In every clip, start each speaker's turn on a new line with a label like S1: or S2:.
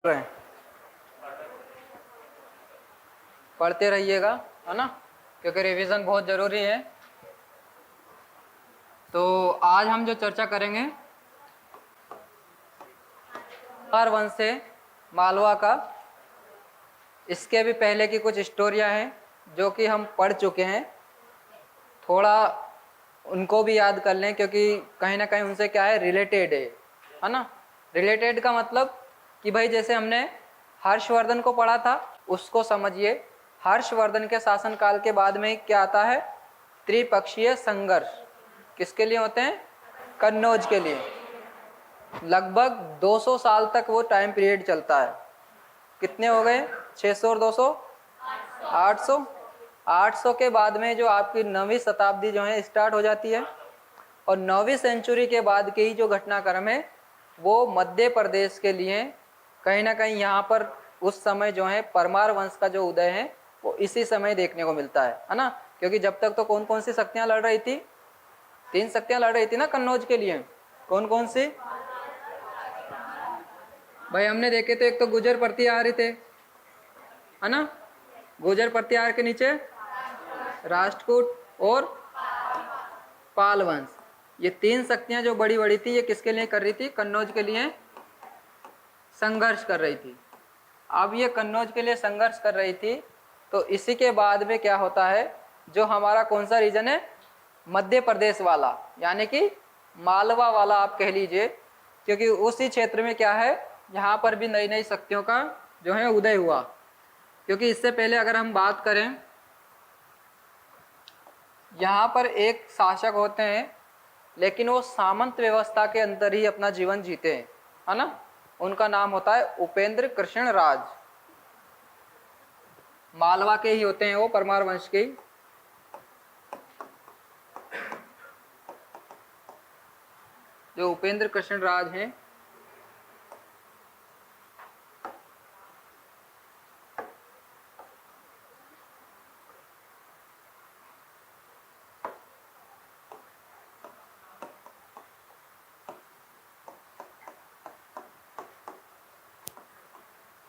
S1: रहे हैं, पढ़ते रहिएगा, है ना, क्योंकि रिवीजन बहुत ज़रूरी है। तो आज हम जो चर्चा करेंगे परमार वंश से मालवा का, इसके भी पहले की कुछ स्टोरियां हैं जो कि हम पढ़ चुके हैं, थोड़ा उनको भी याद कर लें क्योंकि कहीं ना कहीं उनसे क्या है, रिलेटेड है ना। रिलेटेड का मतलब कि भाई जैसे हमने हर्षवर्धन को पढ़ा था, उसको समझिए। हर्षवर्धन के शासनकाल के बाद में क्या आता है, त्रिपक्षीय संघर्ष। किसके लिए होते हैं? कन्नौज के लिए। लगभग 200 साल तक वो टाइम पीरियड चलता है। कितने हो गए? 600 और 200 800। 800 के बाद में जो आपकी 9वीं शताब्दी जो है स्टार्ट हो जाती है, और 9वीं सेंचुरी के बाद के ही जो घटनाक्रम है वो मध्य प्रदेश के लिए कहीं ना कहीं यहाँ पर उस समय जो है परमार वंश का जो उदय है वो इसी समय देखने को मिलता है ना। क्योंकि जब तक तो कौन कौन सी शक्तियाँ लड़ रही थी? 3 शक्तियाँ लड़ रही थी ना कन्नौज के लिए। कौन कौन सी भाई? हमने देखे तो एक तो गुर्जर प्रतिहारी थे, है ना। गुर्जर प्रतिहार के नीचे राष्ट्रकूट और पाल वंश। ये 3 शक्तियां जो बड़ी बड़ी थी, ये किसके लिए कर रही थी? कन्नौज के लिए संघर्ष कर रही थी। अब ये कन्नौज के लिए संघर्ष कर रही थी, तो इसी के बाद में क्या होता है, जो हमारा कौन सा रीजन है, मध्य प्रदेश वाला, यानी कि मालवा वाला आप कह लीजिए, क्योंकि उसी क्षेत्र में क्या है, यहाँ पर भी नई नई शक्तियों का जो है उदय हुआ। क्योंकि इससे पहले अगर हम बात करें, यहाँ पर एक शासक होते हैं लेकिन वो सामंत व्यवस्था के अंदर ही अपना जीवन जीते हैं, है ना। उनका नाम होता है उपेंद्र कृष्ण राज। मालवा के ही होते हैं वो, परमार वंश के। जो उपेंद्र कृष्ण राज हैं,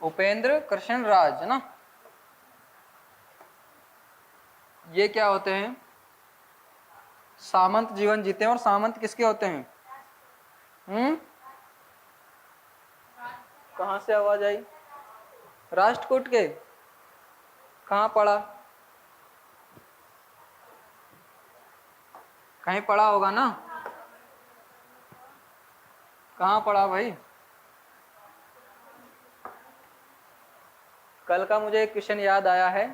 S1: उपेंद्र कृष्ण राज, है ना, ये क्या होते हैं, सामंत जीवन जीते हैं। और सामंत किसके होते हैं? कहाँ से आवाज आई? राष्ट्रकूट के। कहाँ पढ़ा? कहीं पढ़ा होगा ना। कहाँ पढ़ा भाई? कल का मुझे एक क्वेश्चन याद आया है,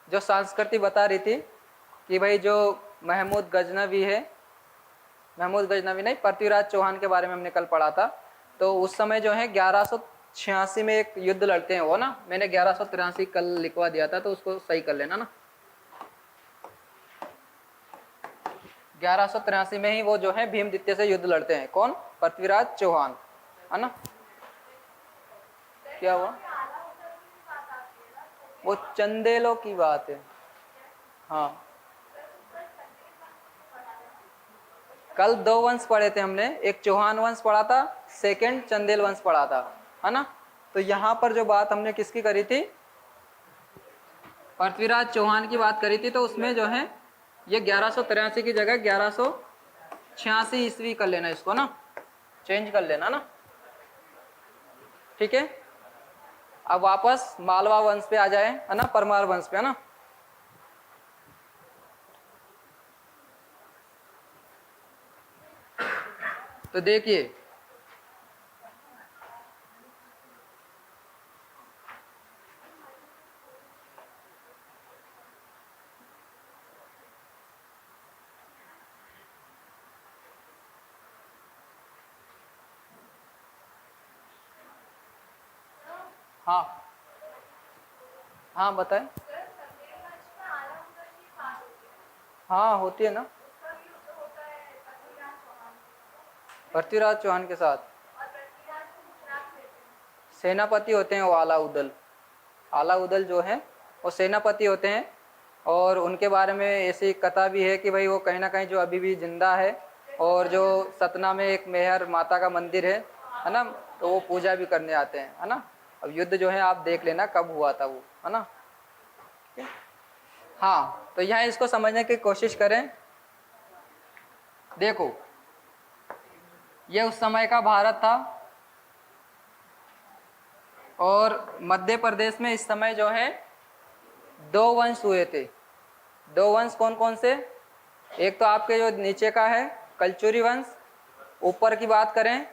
S1: जो संस्कृति बता रही थी कि भाई जो महमूद गजनवी है, महमूद गजनवी नहीं, पृथ्वीराज चौहान के बारे में हमने कल पढ़ा था। तो उस समय जो है 1186 में एक युद्ध लड़ते हैं वो ना। मैंने 1183 कल लिखवा दिया था, तो उसको सही कर लेना ना। 1183 में ही वो जो है भीमदित्य से युद्ध लड़ते हैं। कौन? पृथ्वीराज चौहान, है ना। क्या हुआ? वो चंदेलों की बात है। हाँ, कल 2 वंश पढ़े थे हमने, एक चौहान वंश पढ़ा था, सेकंड चंदेल वंश पढ़ा था, है ना। तो यहाँ पर जो बात हमने किसकी करी थी, पृथ्वीराज चौहान की बात करी थी। तो उसमें जो है ये 1183 की जगह 1186 ईस्वी कर लेना, इसको ना चेंज कर लेना ना, ठीक है। अब वापस मालवा वंश पे आ जाए, है ना, परमार वंश पे, है ना। तो देखिए, हाँ हाँ बताए। हाँ होती है ना, पृथ्वीराज चौहान के साथ सेनापति होते हैं वो आलाउदल। आलाउदल जो है वो सेनापति होते हैं, और उनके बारे में ऐसी कथा भी है कि भाई वो कहीं ना कहीं जो अभी भी जिंदा है, और जो सतना में एक मेहर माता का मंदिर है ना, तो वो पूजा भी करने आते हैं, है ना। अब युद्ध जो है आप देख लेना कब हुआ था वो, है ना। हाँ, तो यहाँ इसको समझने की कोशिश करें। देखो, ये उस समय का भारत था और मध्य प्रदेश में इस समय जो है 2 वंश हुए थे। 2 वंश कौन कौन से? एक तो आपके जो नीचे का है कलचुरी वंश, ऊपर की बात करें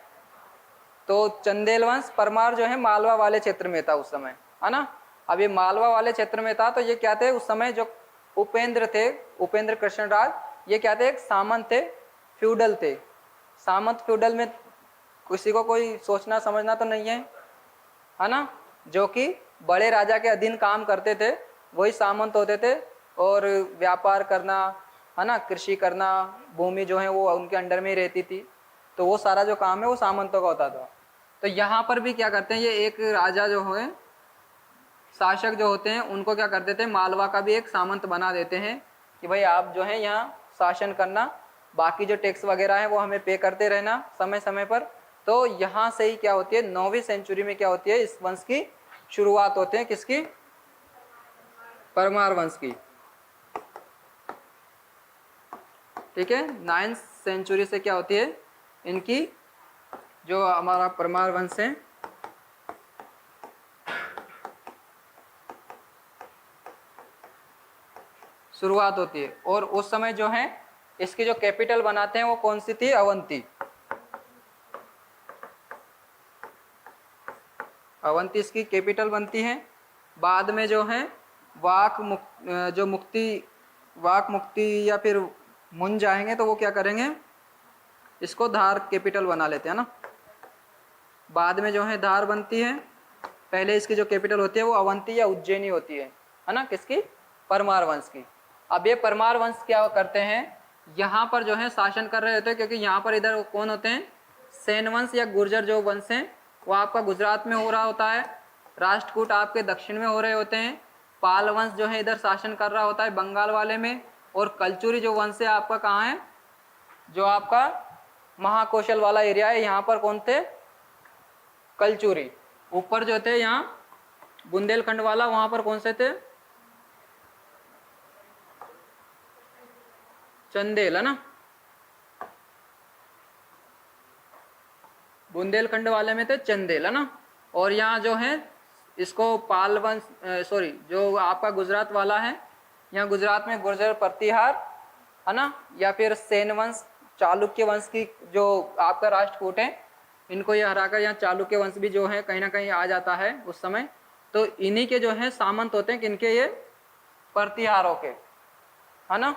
S1: तो चंदेल वंश। परमार जो है मालवा वाले क्षेत्र में था उस समय, है ना। अब ये मालवा वाले क्षेत्र में था तो ये क्या थे उस समय, जो उपेंद्र थे, उपेंद्र कृष्ण राज, ये क्या थे, एक सामंत थे, फ्यूडल थे। सामंत फ्यूडल में किसी को कोई सोचना समझना तो नहीं है ना। जो कि बड़े राजा के अधीन काम करते थे वही सामंत होते थे, और व्यापार करना, है ना, कृषि करना, भूमि जो है वो उनके अंडर में ही रहती थी। तो वो सारा जो काम है वो सामंतों का होता था। तो यहाँ पर भी क्या करते हैं, ये एक राजा जो है, शासक जो होते हैं, उनको क्या कर देते हैं, मालवा का भी एक सामंत बना देते हैं कि भाई आप जो है यहाँ शासन करना, बाकी जो टैक्स वगैरह है वो हमें पे करते रहना समय समय पर। तो यहाँ से ही क्या होती है, 9वीं सेंचुरी में क्या होती है, इस वंश की शुरुआत होते हैं। किसकी? परमार वंश की। ठीक है, 9th सेंचुरी से क्या होती है, इनकी जो हमारा परमार वंश है शुरुआत होती है। और उस समय जो है इसकी जो कैपिटल बनाते हैं वो कौन सी थी, अवंती। अवंती इसकी कैपिटल बनती है। बाद में जो है वाक मुक्ति या फिर मुंज आएंगे तो वो क्या करेंगे, इसको धार कैपिटल बना लेते हैं ना। बाद में जो है धार बनती है, पहले इसकी जो कैपिटल होती है वो अवंती या उज्जैनी होती है ना, किसकी, परमार वंश की। अब ये परमार वंश क्या करते हैं, यहाँ पर जो है शासन कर रहे होते हैं, क्योंकि यहाँ पर इधर कौन होते हैं, सेन वंश या गुर्जर जो वंश हैं वो आपका गुजरात में हो रहा होता है, राष्ट्रकूट आपके दक्षिण में हो रहे होते हैं, पाल वंश जो है इधर शासन कर रहा होता है बंगाल वाले में, और कलचुरी जो वंश है आपका कहाँ है, जो आपका महाकौशल वाला एरिया है, यहाँ पर कौन थे, कलचुरी। ऊपर जो थे यहाँ बुंदेलखंड वाला, वहाँ पर कौन से थे, चंदेल, है ना। बुंदेलखंड वाले में थे चंदेल, है ना। और यहाँ जो है इसको पाल वंश, सॉरी, जो आपका गुजरात वाला है, यहाँ गुजरात में गुर्जर प्रतिहार, है ना, या फिर सेन वंश, चालुक्य वंश की जो आपका राष्ट्रकूट है, इनको ये हराकर यहाँ चालुक्य वंश भी जो है कहीं ना कहीं आ जाता है उस समय। तो इन्हीं के जो है सामंत होते हैं, किनके, ये प्रतिहारों के, है ना।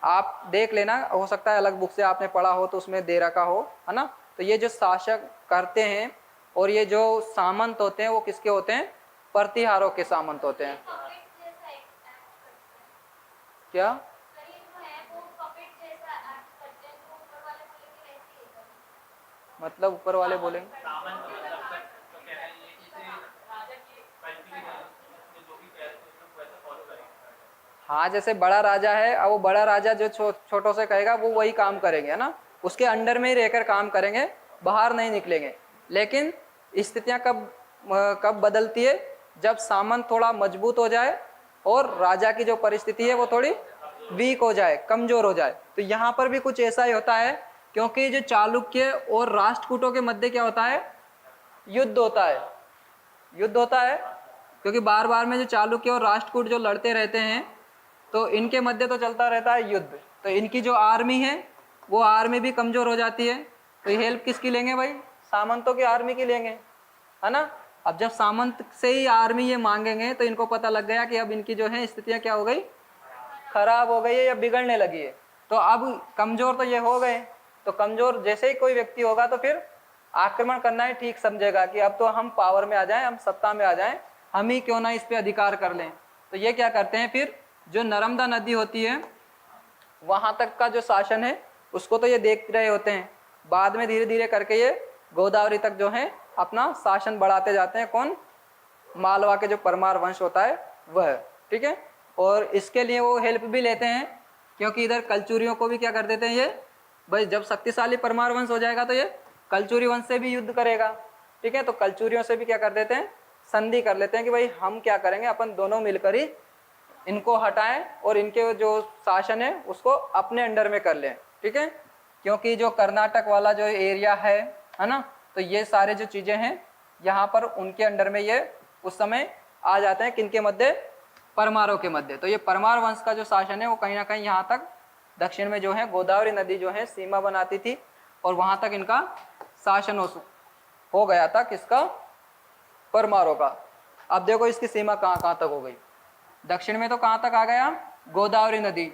S1: आप देख लेना, हो सकता है अलग बुक से आपने पढ़ा हो तो उसमें दे रखा हो, है ना। तो ये जो शासक करते हैं और ये जो सामंत होते हैं वो किसके होते हैं, प्रतिहारों के सामंत होते हैं। क्या मतलब ऊपर वाले बोलेंगे? हाँ, जैसे बड़ा राजा है, अब वो बड़ा राजा जो छोटों से कहेगा वो वही काम करेंगे, है ना, उसके अंडर में ही रहकर काम करेंगे, बाहर नहीं निकलेंगे। लेकिन स्थितियां कब बदलती है, जब सामंत थोड़ा मजबूत हो जाए और राजा की जो परिस्थिति है वो थोड़ी वीक हो जाए, कमजोर हो जाए। तो यहाँ पर भी कुछ ऐसा ही होता है, क्योंकि जो चालुक्य और राष्ट्रकूटों के मध्य क्या होता है, युद्ध होता है। युद्ध होता है क्योंकि बार बार में जो चालुक्य और राष्ट्रकूट जो लड़ते रहते हैं, तो इनके मध्य तो चलता रहता है युद्ध। तो इनकी जो आर्मी है वो आर्मी भी कमजोर हो जाती है। तो हेल्प किसकी लेंगे भाई, सामंतों की आर्मी की लेंगे, है ना। अब जब सामंत से ही आर्मी ये मांगेंगे तो इनको पता लग गया कि अब इनकी जो है स्थितियां क्या हो गई, खराब हो गई है या बिगड़ने लगी है। तो अब कमजोर तो ये हो गए, तो कमजोर जैसे ही कोई व्यक्ति होगा तो फिर आक्रमण करना ही ठीक समझेगा कि अब तो हम पावर में आ जाएं, हम सत्ता में आ जाएं, हम ही क्यों ना इस पे अधिकार कर लें। तो ये क्या करते हैं, फिर जो नर्मदा नदी होती है वहां तक का जो शासन है उसको तो ये देख रहे होते हैं। बाद में धीरे धीरे करके ये गोदावरी तक जो है अपना शासन बढ़ाते जाते हैं। कौन, मालवा के जो परमार वंश होता है वह, ठीक है। और इसके लिए वो हेल्प भी लेते हैं, क्योंकि इधर कलचुरियों को भी क्या कर देते हैं ये, भाई जब शक्तिशाली परमार वंश हो जाएगा तो ये कलचुरी वंश से भी युद्ध करेगा, ठीक है। तो कलचुरियों से भी क्या कर देते हैं, संधि कर लेते हैं कि भाई हम क्या करेंगे, अपन दोनों मिलकर ही इनको हटाएं और इनके जो शासन है उसको अपने अंडर में कर लें, ठीक है। क्योंकि जो कर्नाटक वाला जो एरिया है ना, तो ये सारे जो चीजें हैं यहाँ पर उनके अंडर में ये उस समय आ जाते हैं, किनके मध्य, परमारों के मध्य। तो ये परमार वंश का जो शासन है वो कहीं ना कहीं यहाँ तक दक्षिण में जो है गोदावरी नदी जो है सीमा बनाती थी और वहां तक इनका शासन हो गया था, किसका, परमारों का। अब देखो इसकी सीमा कहाँ कहाँ तक हो गई। दक्षिण में तो कहाँ तक आ गया, गोदावरी नदी।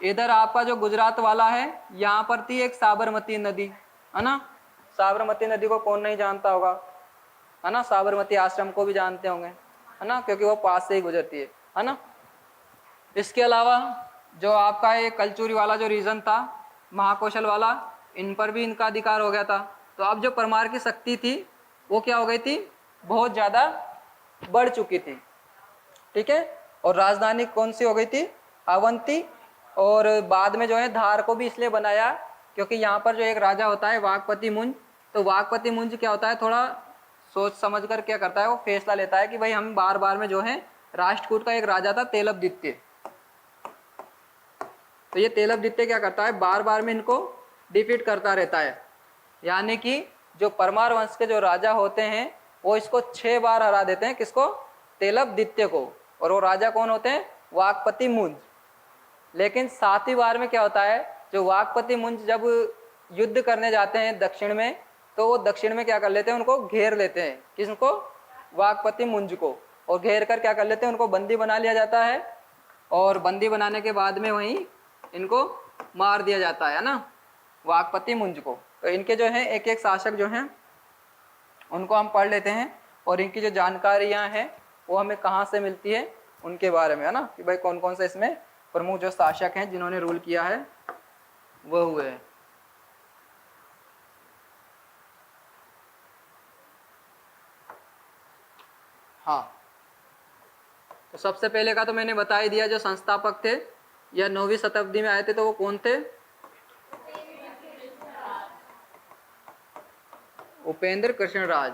S1: इधर आपका जो गुजरात वाला है यहाँ पर थी एक साबरमती नदी, है ना। साबरमती नदी को कौन नहीं जानता होगा, है ना। साबरमती आश्रम को भी जानते होंगे, है ना, क्योंकि वो पास से ही गुजरती है ना। इसके अलावा जो आपका ये कलचुरी वाला जो रीजन था, महाकौशल वाला, इन पर भी इनका अधिकार हो गया था। तो अब जो परमार की शक्ति थी वो क्या हो गई थी, बहुत ज़्यादा बढ़ चुकी थी, ठीक है। और राजधानी कौन सी हो गई थी, अवंती। और बाद में जो है धार को भी इसलिए बनाया क्योंकि यहाँ पर जो एक राजा होता है वाकपति मुंज, तो वाकपति मुंज क्या होता है, थोड़ा सोच समझ कर क्या करता है, वो फैसला लेता है कि भाई हम बार बार में जो है, राष्ट्रकूट का एक राजा था तेलबदित्य, तो ये तेलबदित्य क्या करता है, बार बार में इनको डिफीट करता रहता है। यानी कि जो परमार वंश के जो राजा होते हैं वो इसको 6 बार हरा देते हैं, किसको, तेलबदित्य को। और वो राजा कौन होते हैं, वाकपति मुंज। लेकिन 7वीं बार में क्या होता है, जो वाकपति मुंज जब युद्ध करने जाते हैं दक्षिण में, तो वो दक्षिण में क्या कर लेते हैं, उनको घेर लेते हैं, किसको, वाकपति मुंज को। और घेर कर क्या कर लेते हैं, उनको बंदी बना लिया जाता है। और बंदी बनाने के बाद में वहीं इनको मार दिया जाता है ना, वाकपति मुंज को। तो इनके जो है एक एक शासक जो हैं उनको हम पढ़ लेते हैं और इनकी जो जानकारियां हैं वो हमें कहाँ से मिलती है उनके बारे में, है ना, कि भाई कौन कौन से इसमें प्रमुख जो शासक हैं जिन्होंने रूल किया है वो हुए हैं। हाँ, तो सबसे पहले का तो मैंने बता ही दिया, जो संस्थापक थे या 9वीं शताब्दी में आए थे तो वो कौन थे, उपेंद्र कृष्ण राज।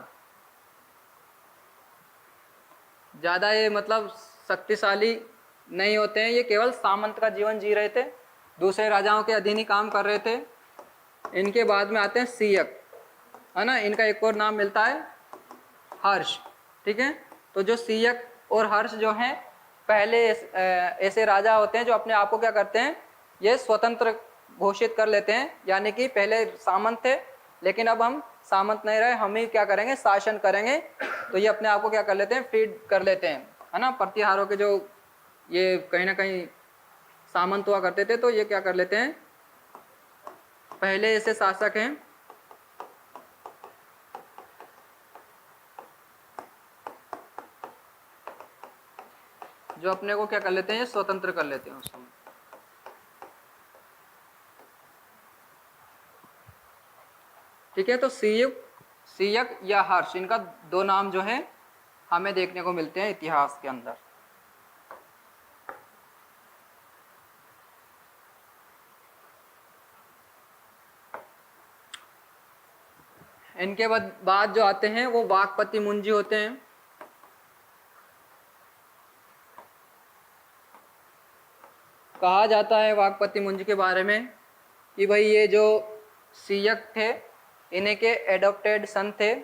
S1: ज़्यादा ये मतलब शक्तिशाली नहीं होते हैं, ये केवल सामंत का जीवन जी रहे थे, दूसरे राजाओं के अधीन ही काम कर रहे थे। इनके बाद में आते हैं सीयक, है ना, इनका एक और नाम मिलता है हर्ष, ठीक है। तो जो सीयक और हर्ष जो हैं पहले ऐसे राजा होते हैं जो अपने आप को क्या करते हैं, ये स्वतंत्र घोषित कर लेते हैं। यानी कि पहले सामंत थे लेकिन अब हम सामंत नहीं रहे, हम ही क्या करेंगे, शासन करेंगे। तो ये अपने आप को क्या कर लेते हैं, फ्रीड कर लेते हैं, है ना। प्रतिहारों के जो ये कहीं ना कहीं सामंत हुआ करते थे तो ये क्या कर लेते हैं, पहले ऐसे शासक हैं जो अपने को क्या कर लेते हैं, स्वतंत्र कर लेते हैं उस समय। ठीक है, तो सीयक या हर्ष, इनका 2 नाम जो है हमें देखने को मिलते हैं इतिहास के अंदर। इनके बाद जो आते हैं वो वाकपति मुंजी होते हैं। कहा जाता है वाकपति मुंज के बारे में कि भाई ये जो सीयक थे इन्हीं के एडॉप्टेड सन थे।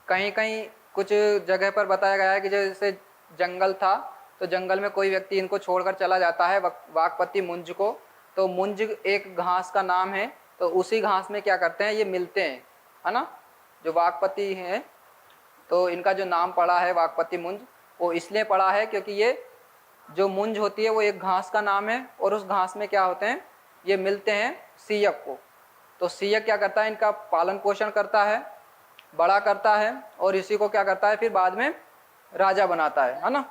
S1: कहीं कहीं कुछ जगह पर बताया गया है कि जैसे जंगल था तो जंगल में कोई व्यक्ति इनको छोड़कर चला जाता है वाकपति मुंज को, तो मुंज एक घास का नाम है, तो उसी घास में क्या करते हैं, ये मिलते हैं, है ना। जो वाकपति हैं तो इनका जो नाम पड़ा है वाकपति मुंज, वो इसलिए पड़ा है क्योंकि ये जो मुंज होती है वो एक घास का नाम है और उस घास में क्या होते हैं, ये मिलते हैं सीयक को। तो सीयक क्या करता है, इनका पालन पोषण करता है, बड़ा करता है और इसी को क्या करता है, फिर बाद में राजा बनाता है ना।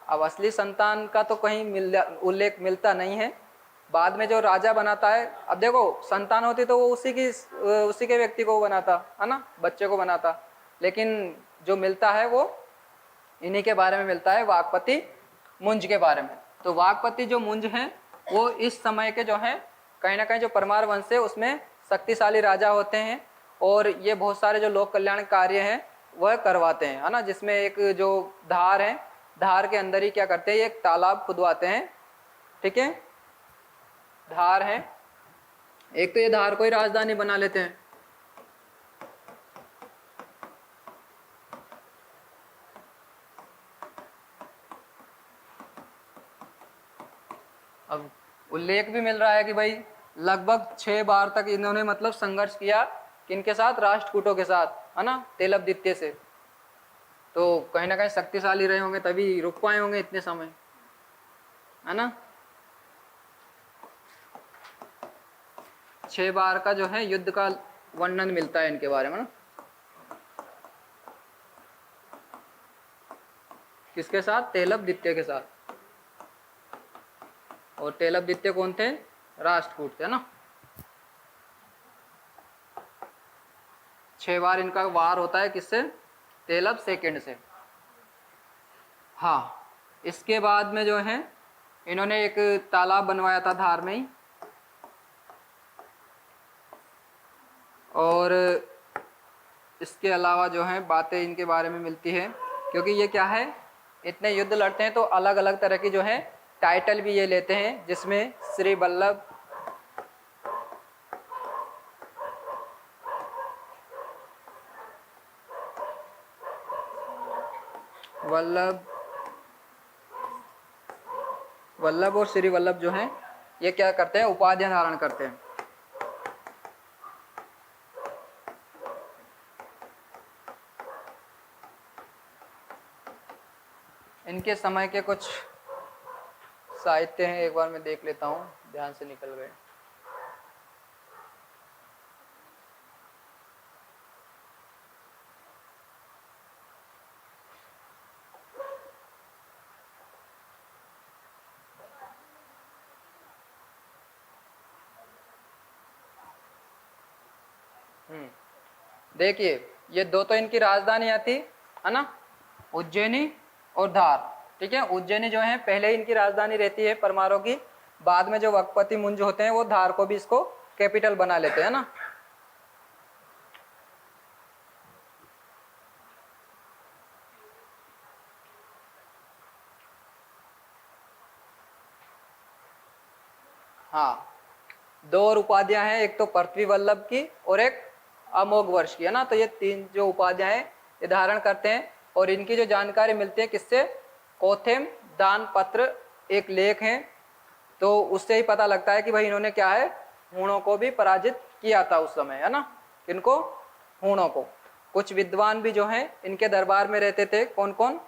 S1: अब असली संतान का तो कहीं उल्लेख मिलता नहीं है। बाद में जो राजा बनाता है, अब देखो संतान होती तो वो उसी के व्यक्ति को बनाता, है ना, बच्चे को बनाता, लेकिन जो मिलता है वो इन्हीं के बारे में मिलता है, वाकपति मुंज के बारे में। तो वाकपति जो मुंज हैं वो इस समय के जो हैं कहीं ना कहीं जो परमार वंश है उसमें शक्तिशाली राजा होते हैं और ये बहुत सारे जो लोक कल्याण कार्य हैं वह करवाते हैं, है ना। जिसमें एक जो धार है, धार के अंदर ही क्या करते हैं, एक तालाब खुदवाते हैं, ठीक है। धार है एक, तो ये धार को ही राजधानी बना लेते हैं। अब उल्लेख भी मिल रहा है कि भाई लगभग 6 बार तक इन्होंने मतलब संघर्ष किया, किनके साथ, राष्ट्रकूटों के साथ, है ना, तेलबदित्य से। तो कहीं ना कहीं शक्तिशाली रहे होंगे तभी रुक पाए होंगे इतने समय, है ना। 6 बार का जो है युद्ध का वर्णन मिलता है इनके बारे में ना। किसके साथ, तेलबदित्य के साथ। और तेलबदित्य कौन थे, राष्ट्रकूट थे ना। 6 बार इनका वार होता है, किससे, तेलब सेकंड से। हाँ, इसके बाद में जो है इन्होंने एक तालाब बनवाया था धार में ही, और इसके अलावा जो है बातें इनके बारे में मिलती है, क्योंकि ये क्या है, इतने युद्ध लड़ते हैं तो अलग अलग तरह की जो है टाइटल भी ये लेते हैं, जिसमें श्री वल्लभ, वल्लभ और श्री वल्लभ जो हैं ये क्या करते हैं, उपाधियां धारण करते हैं। इनके समय के कुछ साहित्य हैं, एक बार मैं देख लेता हूँ, ध्यान से निकल गए। देखिए, ये दो तो इनकी राजधानियां थी, है ना, उज्जैनी और धार, ठीक है। उज्जैनी जो है पहले इनकी राजधानी रहती है परमारों की, बाद में जो वक्पति मुंज होते हैं वो धार को भी इसको कैपिटल बना लेते हैं ना। हाँ, दो और उपाधियां हैं, एक तो पृथ्वी वल्लभ की और एक अमोघ वर्ष की, है ना। तो ये तीन जो उपाधियां हैं ये धारण करते हैं, और इनकी जो जानकारी मिलती है किससे, कोथेम दान पत्र एक लेख है, तो उससे ही पता लगता है कि भाई इन्होंने क्या है, हूणों को भी पराजित किया था उस समय, है ना। इनको, हूणों को। कुछ विद्वान भी जो हैं इनके दरबार में रहते थे, कौन कौन,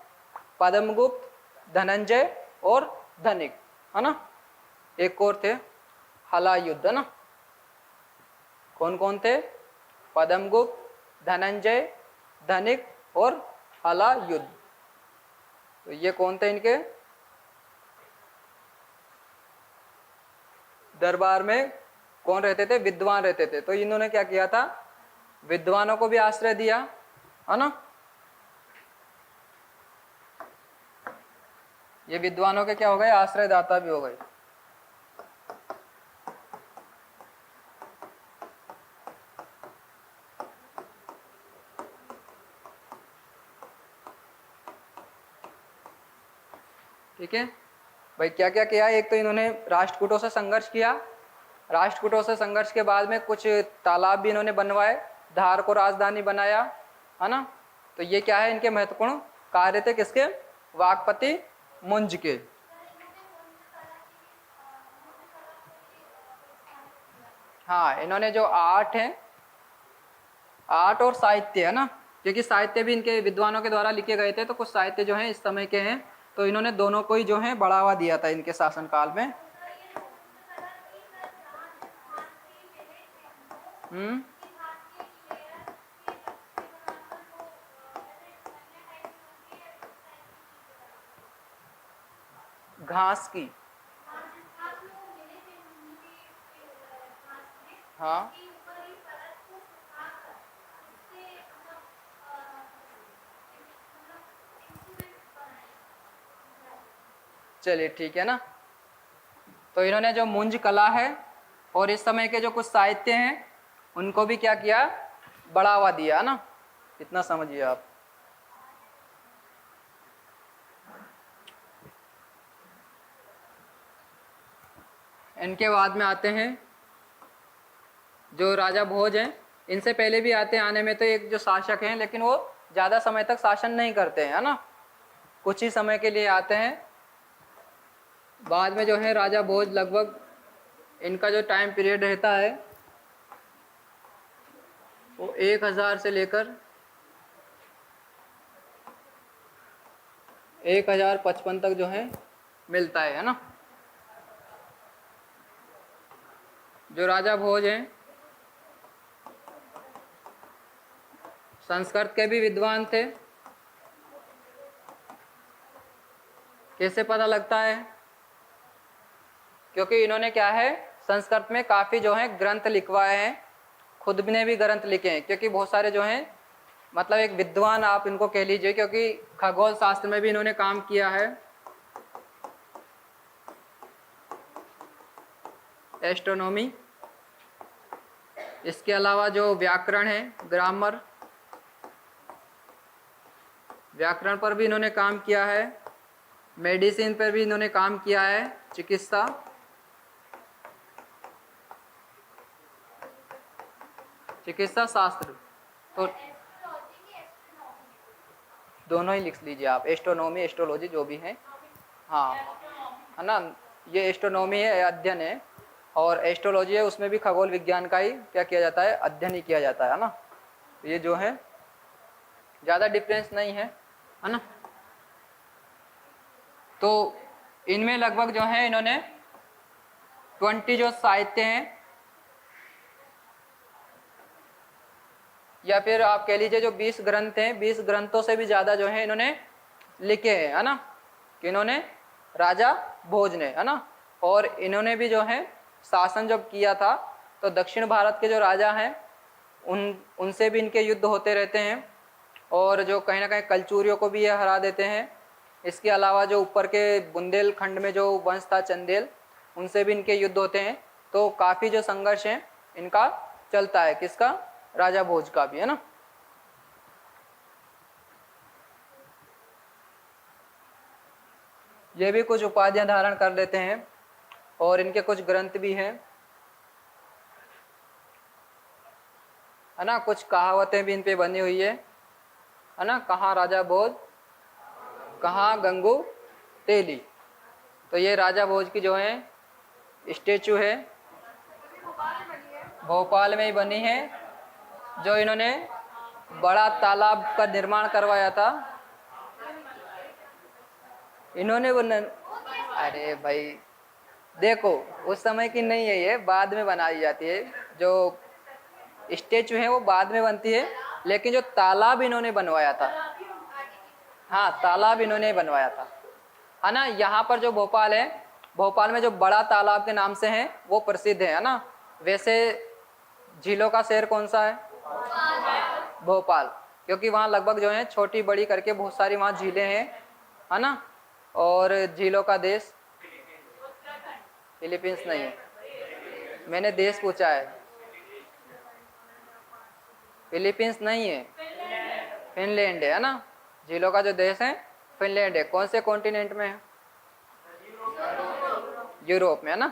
S1: पद्मगुप्त, धनंजय और धनिक, है ना। एक और थे हलायुद्ध, है ना। कौन कौन थे, पद्मगुप्त, धनंजय, धनिक और हलायुद्ध। तो ये कौन थे, इनके दरबार में कौन रहते थे, विद्वान रहते थे। तो इन्होंने क्या किया था, विद्वानों को भी आश्रय दिया, है ना। ये विद्वानों के क्या हो गए, आश्रयदाता भी हो गए। ठीक है भाई, क्या क्या किया, एक तो इन्होंने राष्ट्रकूटों से संघर्ष किया, राष्ट्रकूटों से संघर्ष के बाद में कुछ तालाब भी इन्होंने बनवाए, धार को राजधानी बनाया, है ना। तो ये क्या है, इनके महत्वपूर्ण कार्य थे, किसके, वाकपति मुंज के। हाँ, इन्होंने जो आर्ट है, आर्ट और साहित्य, है ना, क्योंकि साहित्य भी इनके विद्वानों के द्वारा लिखे गए थे, तो कुछ साहित्य जो है इस समय के हैं, तो इन्होंने दोनों को ही जो है बढ़ावा दिया था इनके शासनकाल में। घास की, हाँ, चलिए ठीक है ना। तो इन्होंने जो मुंज कला है और इस समय के जो कुछ साहित्य हैं उनको भी क्या किया, बढ़ावा दिया ना, इतना समझिए आप। इनके बाद में आते हैं जो राजा भोज हैं, इनसे पहले भी आते हैं, आने में तो एक जो शासक हैं, लेकिन वो ज़्यादा समय तक शासन नहीं करते हैं, है ना, कुछ ही समय के लिए आते हैं। बाद में जो है राजा भोज, लगभग इनका जो टाइम पीरियड रहता है वो 1000 से लेकर 1055 तक जो है मिलता है ना। जो राजा भोज हैं संस्कृत के भी विद्वान थे। कैसे पता लगता है, क्योंकि इन्होंने क्या है, संस्कृत में काफ़ी जो है ग्रंथ लिखवाए हैं, खुद ने भी ग्रंथ लिखे हैं, क्योंकि बहुत सारे जो हैं, मतलब एक विद्वान आप इनको कह लीजिए, क्योंकि खगोल शास्त्र में भी इन्होंने काम किया है, एस्ट्रोनॉमी। इसके अलावा जो व्याकरण है, ग्रामर, व्याकरण पर भी इन्होंने काम किया है, मेडिसिन पर भी इन्होंने काम किया है, चिकित्सा, चिकित्सा शास्त्र, तो दोनों ही लिख लीजिए आप, एस्ट्रोनॉमी एस्ट्रोलॉजी जो भी है, हाँ, है ना, ये एस्ट्रोनॉमी है, अध्ययन है, और एस्ट्रोलॉजी है, उसमें भी खगोल विज्ञान का ही क्या किया जाता है, अध्ययन ही किया जाता है ना। ये जो है ज़्यादा डिफरेंस नहीं है ना। तो इनमें लगभग जो है इन्होंने 20 जो साहित्य हैं, या फिर आप कह लीजिए जो 20 ग्रंथ हैं, 20 ग्रंथों से भी ज़्यादा जो है इन्होंने लिखे हैं, है ना, कि इन्होंने राजा भोज ने, है ना। और इन्होंने भी जो है शासन जब किया था, तो दक्षिण भारत के जो राजा हैं उनसे भी इनके युद्ध होते रहते हैं, और जो कहीं ना कहीं कलचूरियों को भी ये हरा देते हैं। इसके अलावा जो ऊपर के बुंदेलखंड में जो वंश था चंदेल, उनसे भी इनके युद्ध होते हैं। तो काफ़ी जो संघर्ष है इनका चलता है, किसका, राजा भोज का भी, है ना। ये भी कुछ उपाधियां धारण कर लेते हैं, और इनके कुछ ग्रंथ भी हैं, है ना, कुछ कहावतें भी इन पे बनी हुई है ना, कहाँ राजा भोज कहाँ गंगू तेली। तो ये राजा भोज की जो है स्टेचू है, भोपाल में ही बनी है, जो इन्होंने बड़ा तालाब का निर्माण करवाया था। इन्होंने वो अरे भाई देखो, उस समय की नहीं है, ये बाद में बनाई जाती है, जो स्टेचू है वो बाद में बनती है, लेकिन जो तालाब इन्होंने बनवाया था, हाँ तालाब इन्होंने बनवाया था, है ना। यहाँ पर जो भोपाल है, भोपाल में जो बड़ा तालाब के नाम से है वो प्रसिद्ध है ना। वैसे झीलों का शहर कौन सा है, भोपाल, क्योंकि वहाँ लगभग जो है छोटी बड़ी करके बहुत सारी वहाँ झीलें हैं, है ना। और झीलों का देश फिलीपींस नहीं है, मैंने देश पूछा है, फिलीपींस नहीं है, फिनलैंड है ना। झीलों का जो देश है फिनलैंड है। कौन से कॉन्टिनेंट में है, यूरोप में, है ना।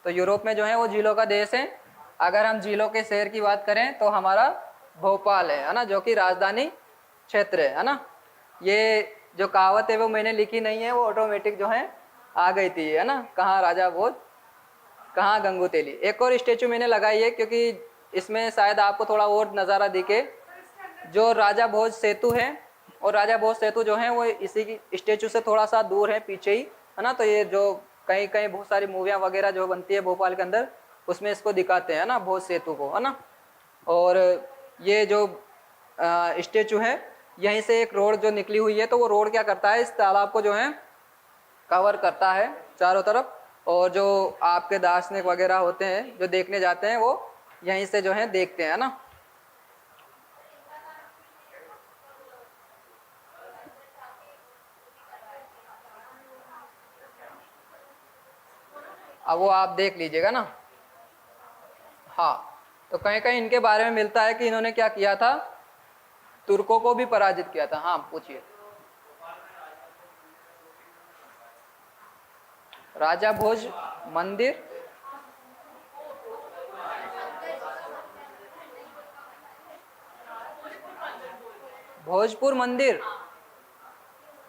S1: तो यूरोप में जो है वो झीलों का देश है। अगर हम झीलों के शहर की बात करें तो हमारा भोपाल है ना, जो कि राजधानी क्षेत्र है ना। ये जो कहावत है वो मैंने लिखी नहीं है, वो ऑटोमेटिक जो है आ गई थी, है ना, कहाँ राजा भोज कहाँ गंगू तेली। एक और स्टेचू मैंने लगाई है, क्योंकि इसमें शायद आपको थोड़ा और नज़ारा दिखे। जो राजा भोज सेतु है, और राजा भोज सेतु जो है वो इसी की स्टेचू से थोड़ा सा दूर है, पीछे ही, है ना। तो ये जो कहीं कहीं बहुत सारी मूवियाँ वगैरह जो बनती है भोपाल के अंदर, उसमें इसको दिखाते हैं ना, भोज सेतु को, है ना। और ये जो स्टेचू है, यहीं से एक रोड जो निकली हुई है, तो वो रोड क्या करता है, इस तालाब को जो है कवर करता है चारों तरफ। और जो आपके दार्शनिक वगैरह होते हैं जो देखने जाते हैं, वो यहीं से जो है देखते हैं ना। अब वो आप देख लीजिएगा ना। हाँ, तो कहीं कहीं इनके बारे में मिलता है कि इन्होंने क्या किया था, तुर्कों को भी पराजित किया था। हाँ पूछिए। राजा भोज मंदिर, भोजपुर मंदिर,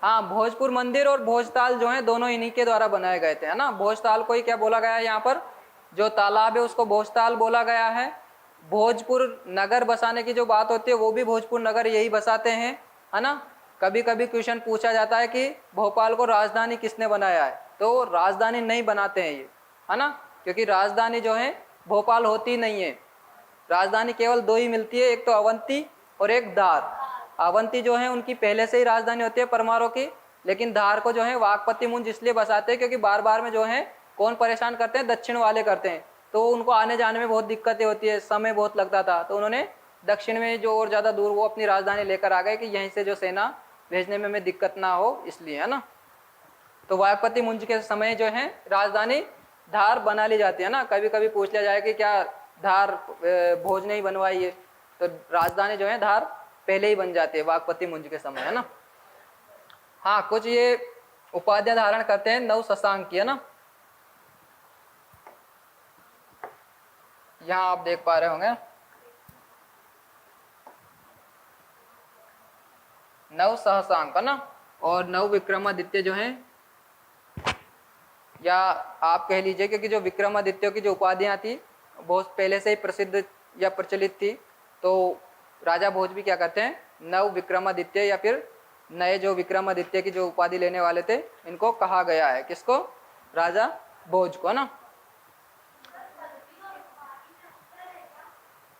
S1: हाँ भोजपुर मंदिर और भोजताल जो है दोनों इन्हीं के द्वारा बनाए गए थे, है ना। भोजताल को ही क्या बोला गया है यहाँ पर, जो तालाब है उसको भोजताल बोला गया है। भोजपुर नगर बसाने की जो बात होती है वो भी भोजपुर नगर यही बसाते हैं, है ना। कभी कभी क्वेश्चन पूछा जाता है कि भोपाल को राजधानी किसने बनाया है, तो राजधानी नहीं बनाते हैं ये, है ना, क्योंकि राजधानी जो है भोपाल होती नहीं है। राजधानी केवल दो ही मिलती है, एक तो अवंती और एक धार। अवंती जो है उनकी पहले से ही राजधानी होती है परमारों की, लेकिन धार को जो है वाकपति मुंज इसलिए बसाते हैं क्योंकि बार बार में जो है कौन परेशान करते हैं, दक्षिण वाले करते हैं, तो उनको आने जाने में बहुत दिक्कतें होती है, समय बहुत लगता था, तो उन्होंने दक्षिण में जो और ज़्यादा दूर वो अपनी राजधानी लेकर आ गए कि यहीं से जो सेना भेजने में हमें दिक्कत ना हो, इसलिए, है ना। तो वाकपति मुंज के समय जो है राजधानी धार बना ली जाती है ना। कभी कभी पूछ लिया जाए कि क्या धार भोज ने ही बनवाई है, तो राजधानी जो है धार पहले ही बन जाती है वाकपति मुंज के समय, है ना। हाँ कुछ ये उपाधियां धारण करते हैं नव शशांक की, है ना। यहाँ आप देख पा रहे होंगे नव सहसांक, है ना, और नव विक्रमादित्य जो है, या आप कह लीजिए क्योंकि जो विक्रमादित्य की जो उपाधियां थी बहुत पहले से ही प्रसिद्ध या प्रचलित थी, तो राजा भोज भी क्या करते हैं, नव विक्रमादित्य या फिर नए जो विक्रमादित्य की जो उपाधि लेने वाले थे इनको कहा गया है, किसको, राजा भोज को, ना।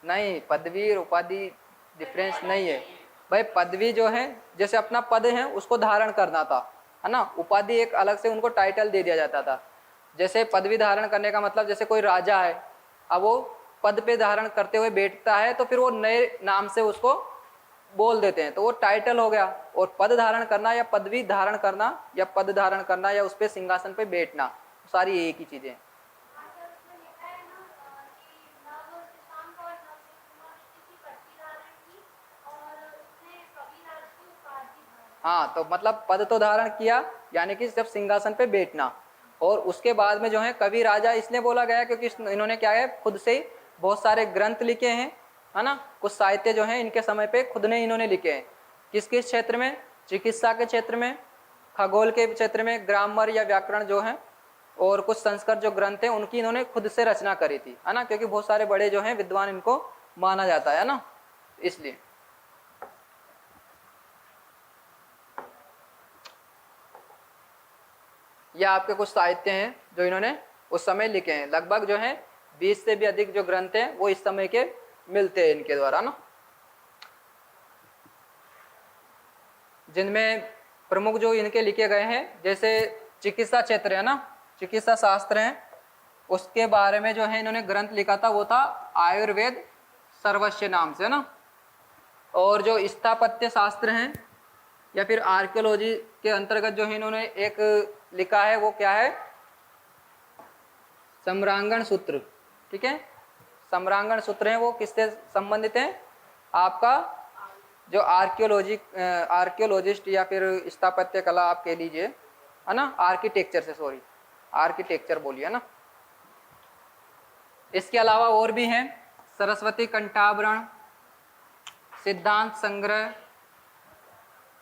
S1: नहीं, पदवी और उपाधि डिफरेंस नहीं है भाई। पदवी जो है जैसे अपना पद है उसको धारण करना था, है ना। उपाधि एक अलग से उनको टाइटल दे दिया जाता था। जैसे पदवी धारण करने का मतलब जैसे कोई राजा है, अब वो पद पे धारण करते हुए बैठता है तो फिर वो नए नाम से उसको बोल देते हैं, तो वो टाइटल हो गया। और पद धारण करना या पदवी धारण करना या पद धारण करना या उस पर सिंहासन पे बैठना, सारी एक ही चीजें। हाँ तो मतलब पद तो धारण किया, यानी कि जब सिंहासन पे बैठना। और उसके बाद में जो है कवि राजा इसलिए बोला गया क्योंकि इन्होंने क्या है खुद से ही बहुत सारे ग्रंथ लिखे हैं, है ना। कुछ साहित्य जो है इनके समय पे खुद ने इन्होंने लिखे हैं। किस किस क्षेत्र में, चिकित्सा के क्षेत्र में, खगोल के क्षेत्र में, ग्रामर या व्याकरण जो है, और कुछ संस्कृत जो ग्रंथ है उनकी इन्होंने खुद से रचना करी थी, है ना, क्योंकि बहुत सारे बड़े जो हैं विद्वान इनको माना जाता है ना, इसलिए। ये आपके कुछ साहित्य हैं जो इन्होंने उस समय लिखे हैं। लगभग जो है 20 से भी अधिक जो ग्रंथ हैं वो इस समय के मिलते हैं इनके द्वारा ना, जिनमें प्रमुख जो इनके लिखे गए हैं जैसे चिकित्सा क्षेत्र है ना, चिकित्सा शास्त्र है, उसके बारे में जो है इन्होंने ग्रंथ लिखा था वो था आयुर्वेद सर्वस्व नाम से, ना। और जो स्थापत्य शास्त्र हैं या फिर आर्कियोलॉजी के अंतर्गत जो है इन्होंने एक लिखा है वो क्या है, सम्रांगण सूत्र, ठीक है। सम्रांगण सूत्र हैं वो किससे संबंधित हैं, आपका जो आर्कियोलॉजिस्ट या फिर स्थापत्य कला आप कह लीजिए, है ना, आर्किटेक्चर से, सॉरी आर्किटेक्चर बोलिए ना। इसके अलावा और भी हैं, सरस्वती कंठाभरण, सिद्धांत संग्रह,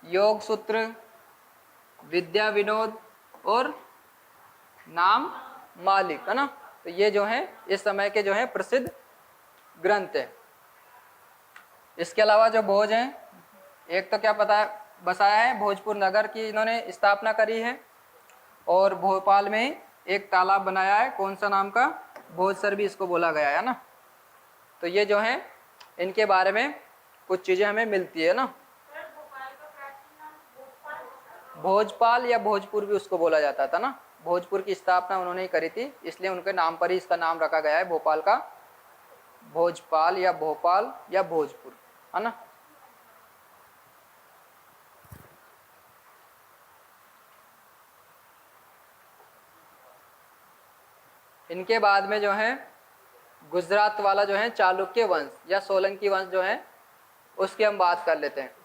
S1: योग सूत्र, विद्या विनोद और नाम मालिक, है ना। तो ये जो है इस समय के जो है प्रसिद्ध ग्रंथ है। इसके अलावा जो भोज हैं, एक तो क्या पता बसाया है भोजपुर नगर की इन्होंने स्थापना करी है, और भोपाल में एक तालाब बनाया है, कौन सा नाम का, भोजसर भी इसको बोला गया है ना। तो ये जो है इनके बारे में कुछ चीजें हमें मिलती है ना। भोजपाल या भोजपुर भी उसको बोला जाता था ना। भोजपुर की स्थापना उन्होंने ही करी थी, इसलिए उनके नाम पर ही इसका नाम रखा गया है भोपाल का, भोजपाल या भोपाल या भोजपुर, है ना। इनके बाद में जो है गुजरात वाला जो है चालुक्य वंश या सोलंकी वंश जो है उसकी हम बात कर लेते हैं।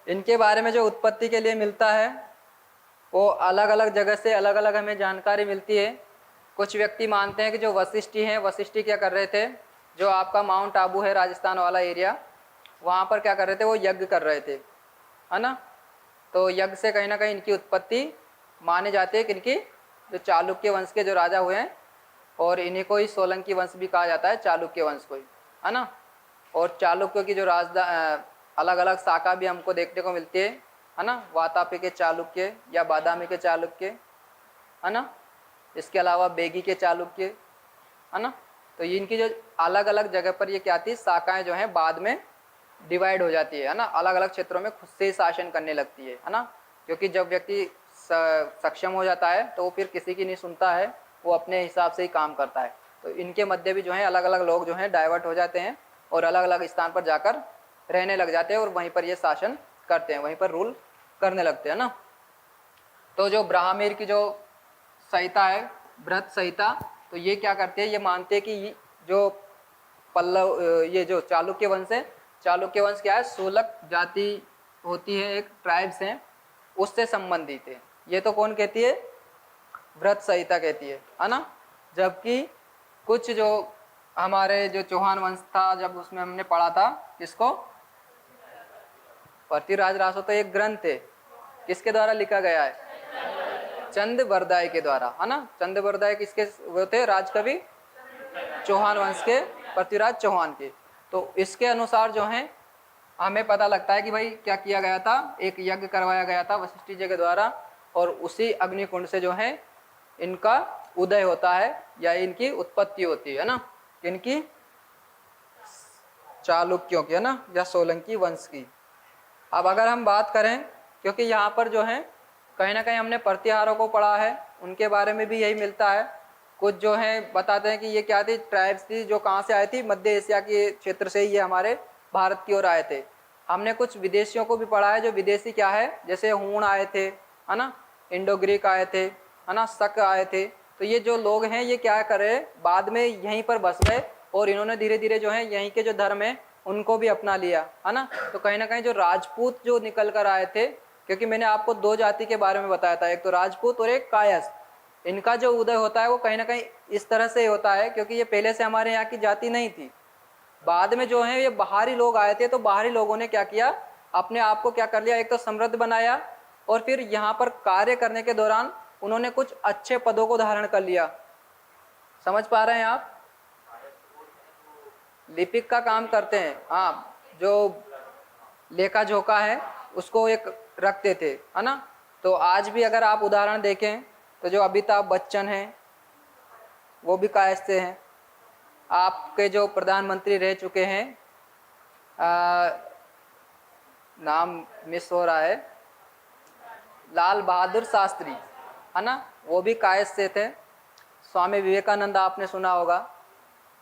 S1: इनके बारे में जो उत्पत्ति के लिए मिलता है वो अलग अलग जगह से अलग अलग हमें जानकारी मिलती है। कुछ व्यक्ति मानते हैं कि जो वशिष्ठी हैं, वशिष्ठी क्या कर रहे थे, जो आपका माउंट आबू है राजस्थान वाला एरिया, वहाँ पर क्या कर रहे थे, वो यज्ञ कर रहे थे, है ना। तो यज्ञ से कहीं ना कहीं इनकी उत्पत्ति मानी जाती है, किनकी, जो चालुक्य वंश के जो राजा हुए हैं, और इन्हीं को ही सोलंकी वंश भी कहा जाता है, चालुक्य वंश को ही, है ना। और चालुक्य की जो अलग अलग शाखा भी हमको देखने को मिलती है ना, वातापी के चालुक्य या बादामी के चालुक्य, है ना। इसके अलावा बेगी के चालुक्य, है ना। तो इनकी जो अलग अलग जगह पर ये क्या थी, शाखाएं जो हैं बाद में डिवाइड हो जाती है ना, अलग अलग क्षेत्रों में खुद से ही शासन करने लगती है ना। क्योंकि जब व्यक्ति सक्षम हो जाता है तो वो फिर किसी की नहीं सुनता है, वो अपने हिसाब से ही काम करता है। तो इनके मध्य भी जो है अलग अलग लोग जो हैं डाइवर्ट हो जाते हैं और अलग अलग स्थान पर जाकर रहने लग जाते हैं और वहीं पर ये शासन करते हैं, वहीं पर रूल करने लगते हैं ना। तो जो ब्राह्मीर की जो संहिता है, बृहत संहिता, तो ये क्या करते हैं, ये मानते हैं कि जो पल्लव, ये जो चालुक्य वंश है, चालुक्य वंश क्या है, सोलक जाति होती है, एक ट्राइब्स हैं, उससे संबंधित है। ये तो कौन कहती है, बृहत संहिता कहती है ना। जबकि कुछ जो हमारे जो चौहान वंश था, जब उसमें हमने पढ़ा था किसको, पृथ्वीराज रासो, तो एक ग्रंथ है, किसके द्वारा लिखा गया है, चंद बरदाई के द्वारा, है ना। चंद बरदाई किसके वो थे, राजकवि चौहान वंश के, पृथ्वीराज चौहान के। तो इसके अनुसार जो है हमें पता लगता है कि भाई क्या किया गया था, एक यज्ञ करवाया गया था वशिष्ठ जी के द्वारा, और उसी अग्निकुंड से जो है इनका उदय होता है या इनकी उत्पत्ति होती है ना, इनकी चालुक्यों की, है ना, या सोलंकी वंश की। अब अगर हम बात करें, क्योंकि यहाँ पर जो है कहीं ना कहीं हमने प्रतिहारों को पढ़ा है, उनके बारे में भी यही मिलता है। कुछ जो है बताते हैं कि ये क्या थी, ट्राइब्स थी जो कहाँ से आई थी, मध्य एशिया के क्षेत्र से ये हमारे भारत की ओर आए थे। हमने कुछ विदेशियों को भी पढ़ा है, जो विदेशी क्या है, जैसे हूण आए थे, है ना, इंडो ग्रीक आए थे, है ना, शक आए थे। तो ये जो लोग हैं ये क्या करे, बाद में यहीं पर बस गए और इन्होंने धीरे धीरे जो है यहीं के जो धर्म है उनको भी अपना लिया, है ना। तो कहीं ना कहीं जो राजपूत जो निकल कर आए थे, क्योंकि मैंने आपको दो जाति के बारे में बताया था, एक तो राजपूत और एक कायस्थ। इनका जो उदय होता है वो कहीं ना कहीं इस तरह से होता है, क्योंकि ये पहले से हमारे यहाँ की जाति नहीं थी। बाद में जो है ये बाहरी लोग आए थे, तो बाहरी लोगों ने क्या किया, अपने आप को क्या कर लिया, एक तो समृद्ध बनाया, और फिर यहाँ पर कार्य करने के दौरान उन्होंने कुछ अच्छे पदों को धारण कर लिया। समझ पा रहे हैं आप, लिपिक का काम करते हैं, हाँ, जो लेखा जोखा है उसको एक रखते थे, है ना। तो आज भी अगर आप उदाहरण देखें तो जो अमिताभ बच्चन हैं वो भी कायस्थ से हैं। आपके जो प्रधानमंत्री रह चुके हैं, नाम मिस हो रहा है, लाल बहादुर शास्त्री, है ना, वो भी कायस्थ से थे। स्वामी विवेकानंद आपने सुना होगा,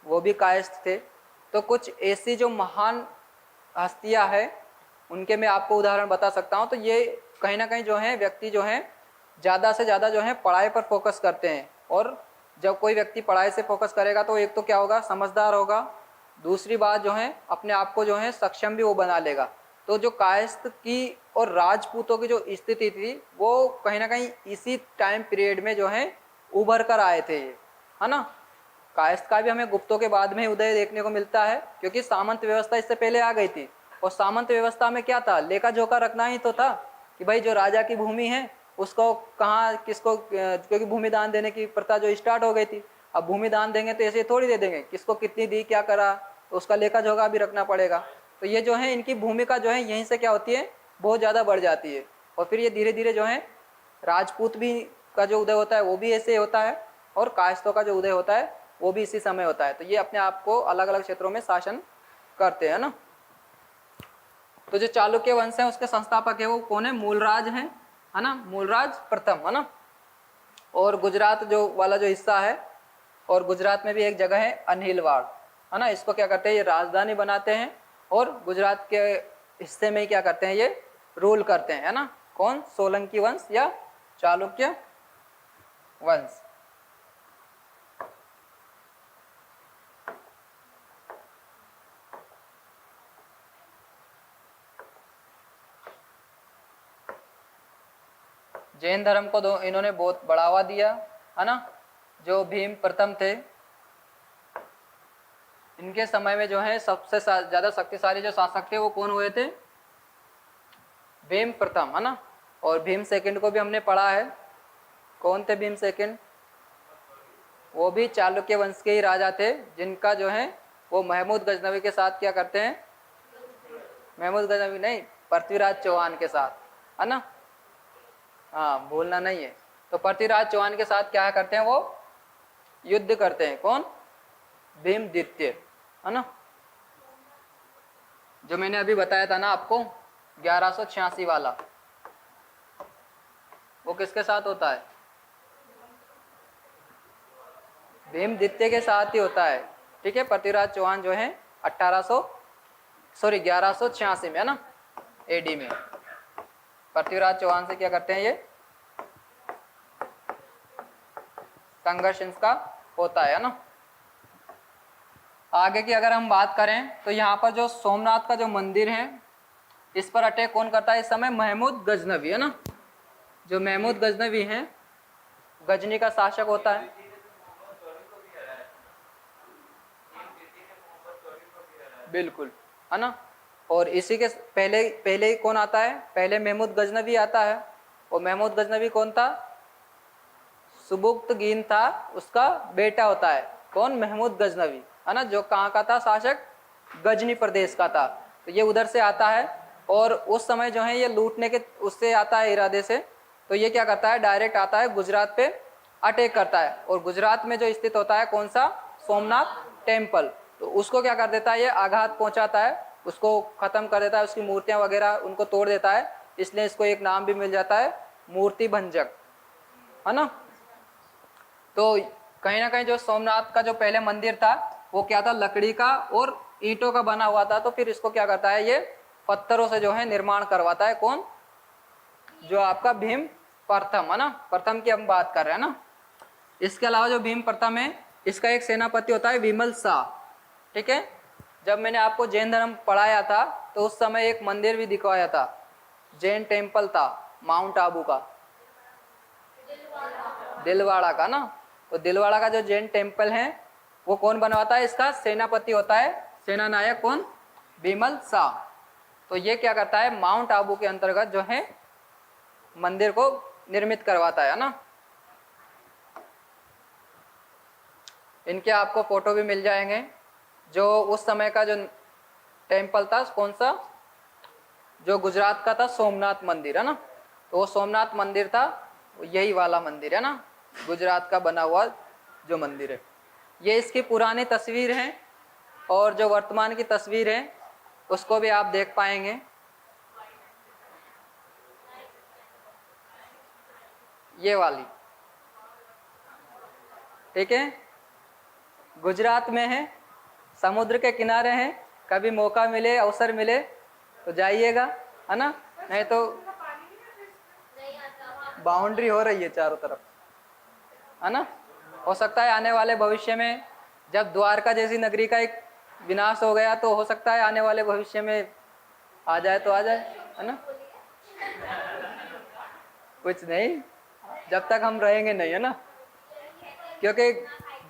S1: वो भी कायस्थ थे। तो कुछ ऐसी जो महान हस्तियां हैं उनके मैं आपको उदाहरण बता सकता हूं। तो ये कहीं ना कहीं जो है व्यक्ति जो है ज़्यादा से ज़्यादा जो है पढ़ाई पर फोकस करते हैं, और जब कोई व्यक्ति पढ़ाई से फोकस करेगा तो एक तो क्या होगा, समझदार होगा, दूसरी बात जो है अपने आप को जो है सक्षम भी वो बना लेगा। तो जो कायस्थ की और राजपूतों की जो स्थिति थी वो कहीं ना कहीं इसी टाइम पीरियड में जो है उभर कर आए थे, है ना। कायस्थ का भी हमें गुप्तों के बाद में उदय देखने को मिलता है, क्योंकि सामंत व्यवस्था इससे पहले आ गई थी। और सामंत व्यवस्था में क्या था, लेखा जोखा रखना ही तो था कि भाई जो राजा की भूमि है उसको कहाँ किसको, क्योंकि भूमि दान देने की प्रथा जो स्टार्ट हो गई थी। अब भूमि दान देंगे तो ऐसे थोड़ी दे देंगे, किसको कितनी दी, क्या करा, तो उसका लेखा जोखा भी रखना पड़ेगा। तो ये जो है इनकी भूमिका जो है यहीं से क्या होती है, बहुत ज़्यादा बढ़ जाती है। और फिर ये धीरे धीरे जो है राजपूत भी का जो उदय होता है वो भी ऐसे होता है, और कायस्थों का जो उदय होता है वो भी इसी समय होता है। तो ये अपने आप को अलग अलग क्षेत्रों में शासन करते हैं ना। तो जो चालुक्य वंश है उसके संस्थापक है वो कौन है, मूलराज है ना, मूलराज प्रथम, है ना। और गुजरात जो वाला जो हिस्सा है, और गुजरात में भी एक जगह है अनहिलवाड़, है ना, इसको क्या करते हैं, ये राजधानी बनाते हैं, और गुजरात के हिस्से में ही क्या करते हैं, ये रूल करते हैं, है ना। कौन, सोलंकी वंश या चालुक्य वंश। जैन धर्म को इन्होंने बहुत बढ़ावा दिया, है ना। जो भीम प्रथम थे, इनके समय में जो है सबसे ज़्यादा शक्तिशाली जो शासक थे वो कौन हुए थे? भीम प्रथम, है ना। और भीम सेकंड को भी हमने पढ़ा है। कौन थे भीम सेकंड? वो भी चालुक्य वंश के ही राजा थे, जिनका जो है वो महमूद गजनवी के साथ क्या करते हैं? महमूद गजनवी नहीं, पृथ्वीराज चौहान के साथ, है ना। हाँ, भूलना नहीं है। तो पृथ्वीराज चौहान के साथ क्या करते हैं? वो युद्ध करते हैं। कौन? भीम द्वितीय, है ना। जो मैंने अभी बताया था ना आपको 1186 वाला, वो किसके साथ होता है? भीम द्वितीय के साथ ही होता है, ठीक है। पृथ्वीराज चौहान जो है 1186 में, है ना, एडी में पृथ्वीराज चौहान से क्या करते हैं? ये संघर्ष इनका होता है ना। आगे की अगर हम बात करें तो यहाँ पर जो सोमनाथ का जो मंदिर है, इस पर अटैक कौन करता है इस समय? महमूद गजनवी, है ना। जो महमूद गजनवी हैं, गजनी का शासक होता है। बिल्कुल, है ना। और इसी के पहले पहले कौन आता है? पहले महमूद गजनवी आता है। और महमूद गजनवी कौन था? सुबुक्तगीन था, उसका बेटा होता है। कौन? महमूद गजनवी, है ना। जो कहाँ का था शासक? गजनी प्रदेश का था। तो ये उधर से आता है और उस समय जो है ये लूटने के उससे आता है इरादे से। तो ये क्या करता है? डायरेक्ट आता है गुजरात पे अटैक करता है। और गुजरात में जो स्थित होता है कौन सा? सोमनाथ टेम्पल। तो उसको क्या कर देता है? ये आघात पहुंचाता है, उसको खत्म कर देता है, उसकी मूर्तियां वगैरह उनको तोड़ देता है। इसलिए इसको एक नाम भी मिल जाता है, मूर्ति भंजक, है ना। तो कहीं ना कहीं जो सोमनाथ का जो पहले मंदिर था वो क्या था? लकड़ी का और ईंटों का बना हुआ था। तो फिर इसको क्या करता है? ये पत्थरों से जो है निर्माण करवाता है। कौन? जो आपका भीम प्रथम, है ना। प्रथम की हम बात कर रहे हैं ना। इसके अलावा जो भीम प्रथम है, इसका एक सेनापति होता है विमल शाह, ठीक है। जब मैंने आपको जैन धर्म पढ़ाया था तो उस समय एक मंदिर भी दिखवाया था, जैन टेम्पल था माउंट आबू का, दिलवाड़ा का ना। तो दिलवाड़ा का जो जैन टेम्पल है वो कौन बनवाता है? इसका सेनापति होता है, सेना नायक कौन? विमल शाह। तो ये क्या करता है? माउंट आबू के अंतर्गत जो है मंदिर को निर्मित करवाता है ना। इनके आपको फोटो भी मिल जाएंगे। जो उस समय का जो टेम्पल था कौन सा? जो गुजरात का था सोमनाथ मंदिर, है ना। तो वो सोमनाथ मंदिर था, यही वाला मंदिर, है ना, गुजरात का बना हुआ जो मंदिर है। ये इसकी पुरानी तस्वीर है और जो वर्तमान की तस्वीर है उसको भी आप देख पाएंगे। ये वाली, ठीक है। गुजरात में है, समुद्र के किनारे हैं। कभी मौका मिले, अवसर मिले तो जाइएगा, है ना। नहीं तो बाउंड्री हो रही है चारों तरफ, है ना। हो सकता है आने वाले भविष्य में जब द्वारका जैसी नगरी का एक विनाश हो गया तो हो सकता है आने वाले भविष्य में आ जाए तो आ जाए, है ना। कुछ नहीं, जब तक हम रहेंगे नहीं, है ना। क्योंकि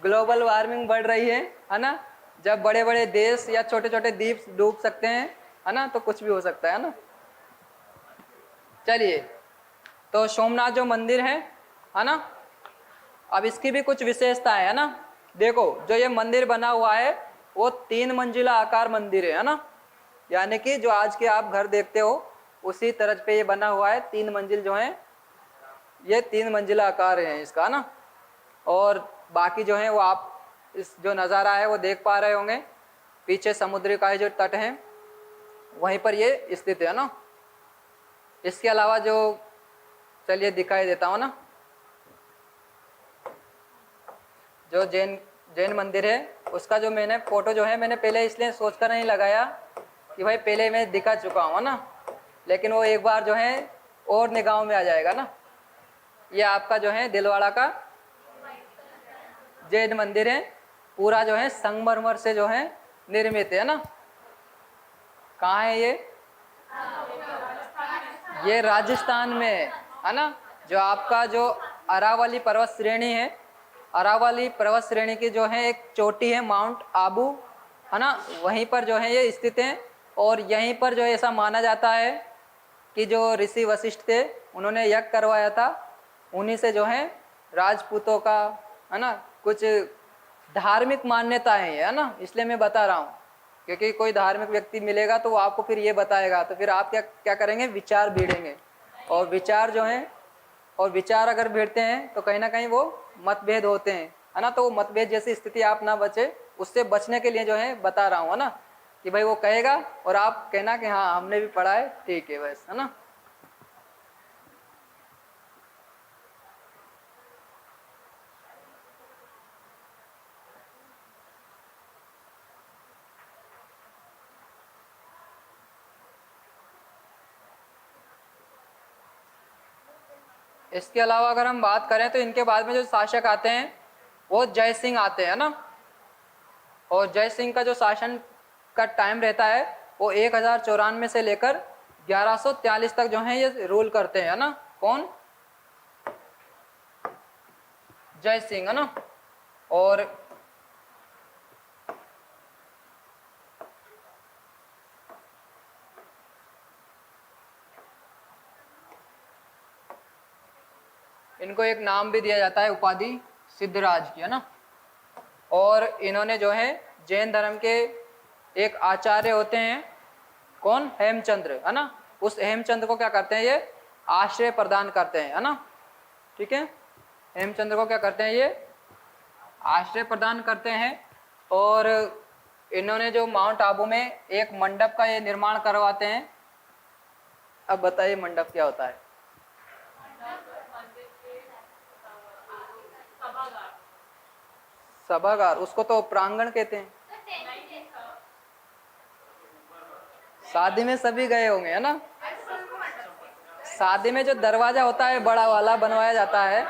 S1: ग्लोबल वार्मिंग बढ़ रही है ना। जब बड़े बड़े देश या छोटे छोटे द्वीप डूब सकते हैं, है ना, तो कुछ भी हो सकता है ना। चलिए, तो सोमनाथ जो मंदिर है ना, अब इसकी भी कुछ विशेषताएं है ना। देखो, जो ये मंदिर बना हुआ है वो 3 मंजिला आकार मंदिर है ना। यानी कि जो आज के आप घर देखते हो उसी तरह पे ये बना हुआ है। 3 मंजिल जो है, ये 3 मंजिला आकार है इसका ना। और बाकी जो है वो आप इस जो नज़ारा है वो देख पा रहे होंगे। पीछे समुद्र का जो तट है वहीं पर ये स्थित है ना। इसके अलावा जो, चलिए दिखाई देता हूँ ना, जो जैन मंदिर है उसका जो मैंने फोटो जो है मैंने पहले इसलिए सोचकर नहीं लगाया कि भाई पहले मैं दिखा चुका हूँ ना, लेकिन वो एक बार जो है और निगाहों में आ जाएगा ना। ये आपका जो है दिलवाड़ा का जैन मंदिर है, पूरा जो है संगमरमर से जो है निर्मित है ना। कहाँ है ये? ये राजस्थान में है ना। जो आपका जो अरावली पर्वत श्रेणी है, अरावली पर्वत श्रेणी की जो है एक चोटी है माउंट आबू, है ना, वहीं पर जो है ये स्थित है। और यहीं पर जो ऐसा माना जाता है कि जो ऋषि वशिष्ठ थे उन्होंने यज्ञ करवाया था, उन्हीं से जो है राजपूतों का, है ना, कुछ धार्मिक मान्यताएं है ना, इसलिए मैं बता रहा हूँ। क्योंकि कोई धार्मिक व्यक्ति मिलेगा तो वो आपको फिर ये बताएगा, तो फिर आप क्या क्या करेंगे, विचार भिड़ेंगे। और विचार जो हैं, और विचार अगर भिड़ते हैं तो कहीं ना कहीं वो मतभेद होते हैं, है ना। तो वो मतभेद जैसी स्थिति आप ना बचे, उससे बचने के लिए जो है बता रहा हूँ, है ना, कि भाई वो कहेगा और आप कहना कि हाँ हमने भी पढ़ा है, ठीक है बस, है ना। इसके अलावा अगर हम बात करें तो इनके बाद में जो शासक आते हैं वो जय सिंह आते हैं ना। और जय सिंह का जो शासन का टाइम रहता है वो 1094 से लेकर 1143 तक जो है ये रूल करते हैं, है ना। कौन? जय सिंह, है ना। और इनको एक नाम भी दिया जाता है, उपाधि सिद्धराज की, है ना। और इन्होंने जो है जैन धर्म के एक आचार्य होते हैं, कौन? हेमचंद्र, है ना। उस हेमचंद्र को क्या करते हैं, ये आश्रय प्रदान करते हैं, है ना। ठीक है, हेमचंद्र को क्या करते हैं, ये आश्रय प्रदान करते हैं। और इन्होंने जो माउंट आबू में एक मंडप का ये निर्माण करवाते हैं। अब बताइए मंडप क्या होता है? सभागार, उसको तो प्रांगण कहते हैं। शादी में सभी गए होंगे, है ना। शादी में जो दरवाजा होता है बड़ा वाला बनवाया जाता है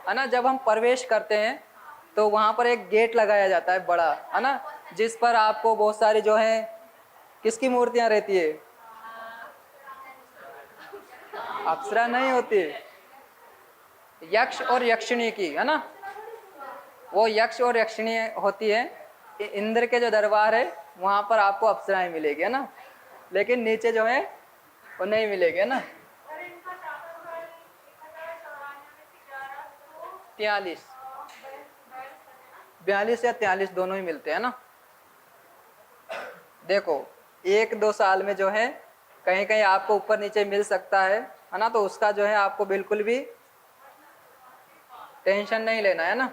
S1: ना, जब हम प्रवेश करते हैं तो वहां पर एक गेट लगाया जाता है बड़ा, है ना, जिस पर आपको बहुत सारी जो है किसकी मूर्तियां रहती है? अप्सरा नहीं होती, यक्ष और यक्षिणी की, है ना। वो यक्ष और यक्षिणी होती है। इंद्र के जो दरबार है वहां पर आपको अप्सराएं मिलेगी, है ना, लेकिन नीचे जो है वो नहीं मिलेगी, है ना। 43, 42 या 43 दोनों ही मिलते हैं ना। देखो 1-2 साल में जो है कहीं कहीं आपको ऊपर नीचे मिल सकता है ना, तो उसका जो है आपको बिल्कुल भी टेंशन नहीं लेना, है ना।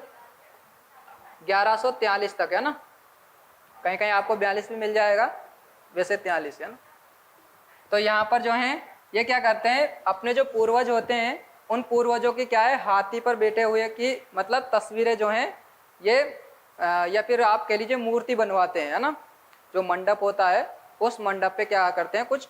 S1: 1143 तक, है ना। कहीं कहीं आपको 42 भी मिल जाएगा, वैसे 43, है ना। तो यहाँ पर जो है ये क्या करते हैं, अपने जो पूर्वज होते हैं उन पूर्वजों की क्या है, हाथी पर बैठे हुए की मतलब तस्वीरें जो हैं ये या फिर आप कह लीजिए मूर्ति बनवाते हैं, है ना। जो मंडप होता है उस मंडप पे क्या करते हैं, कुछ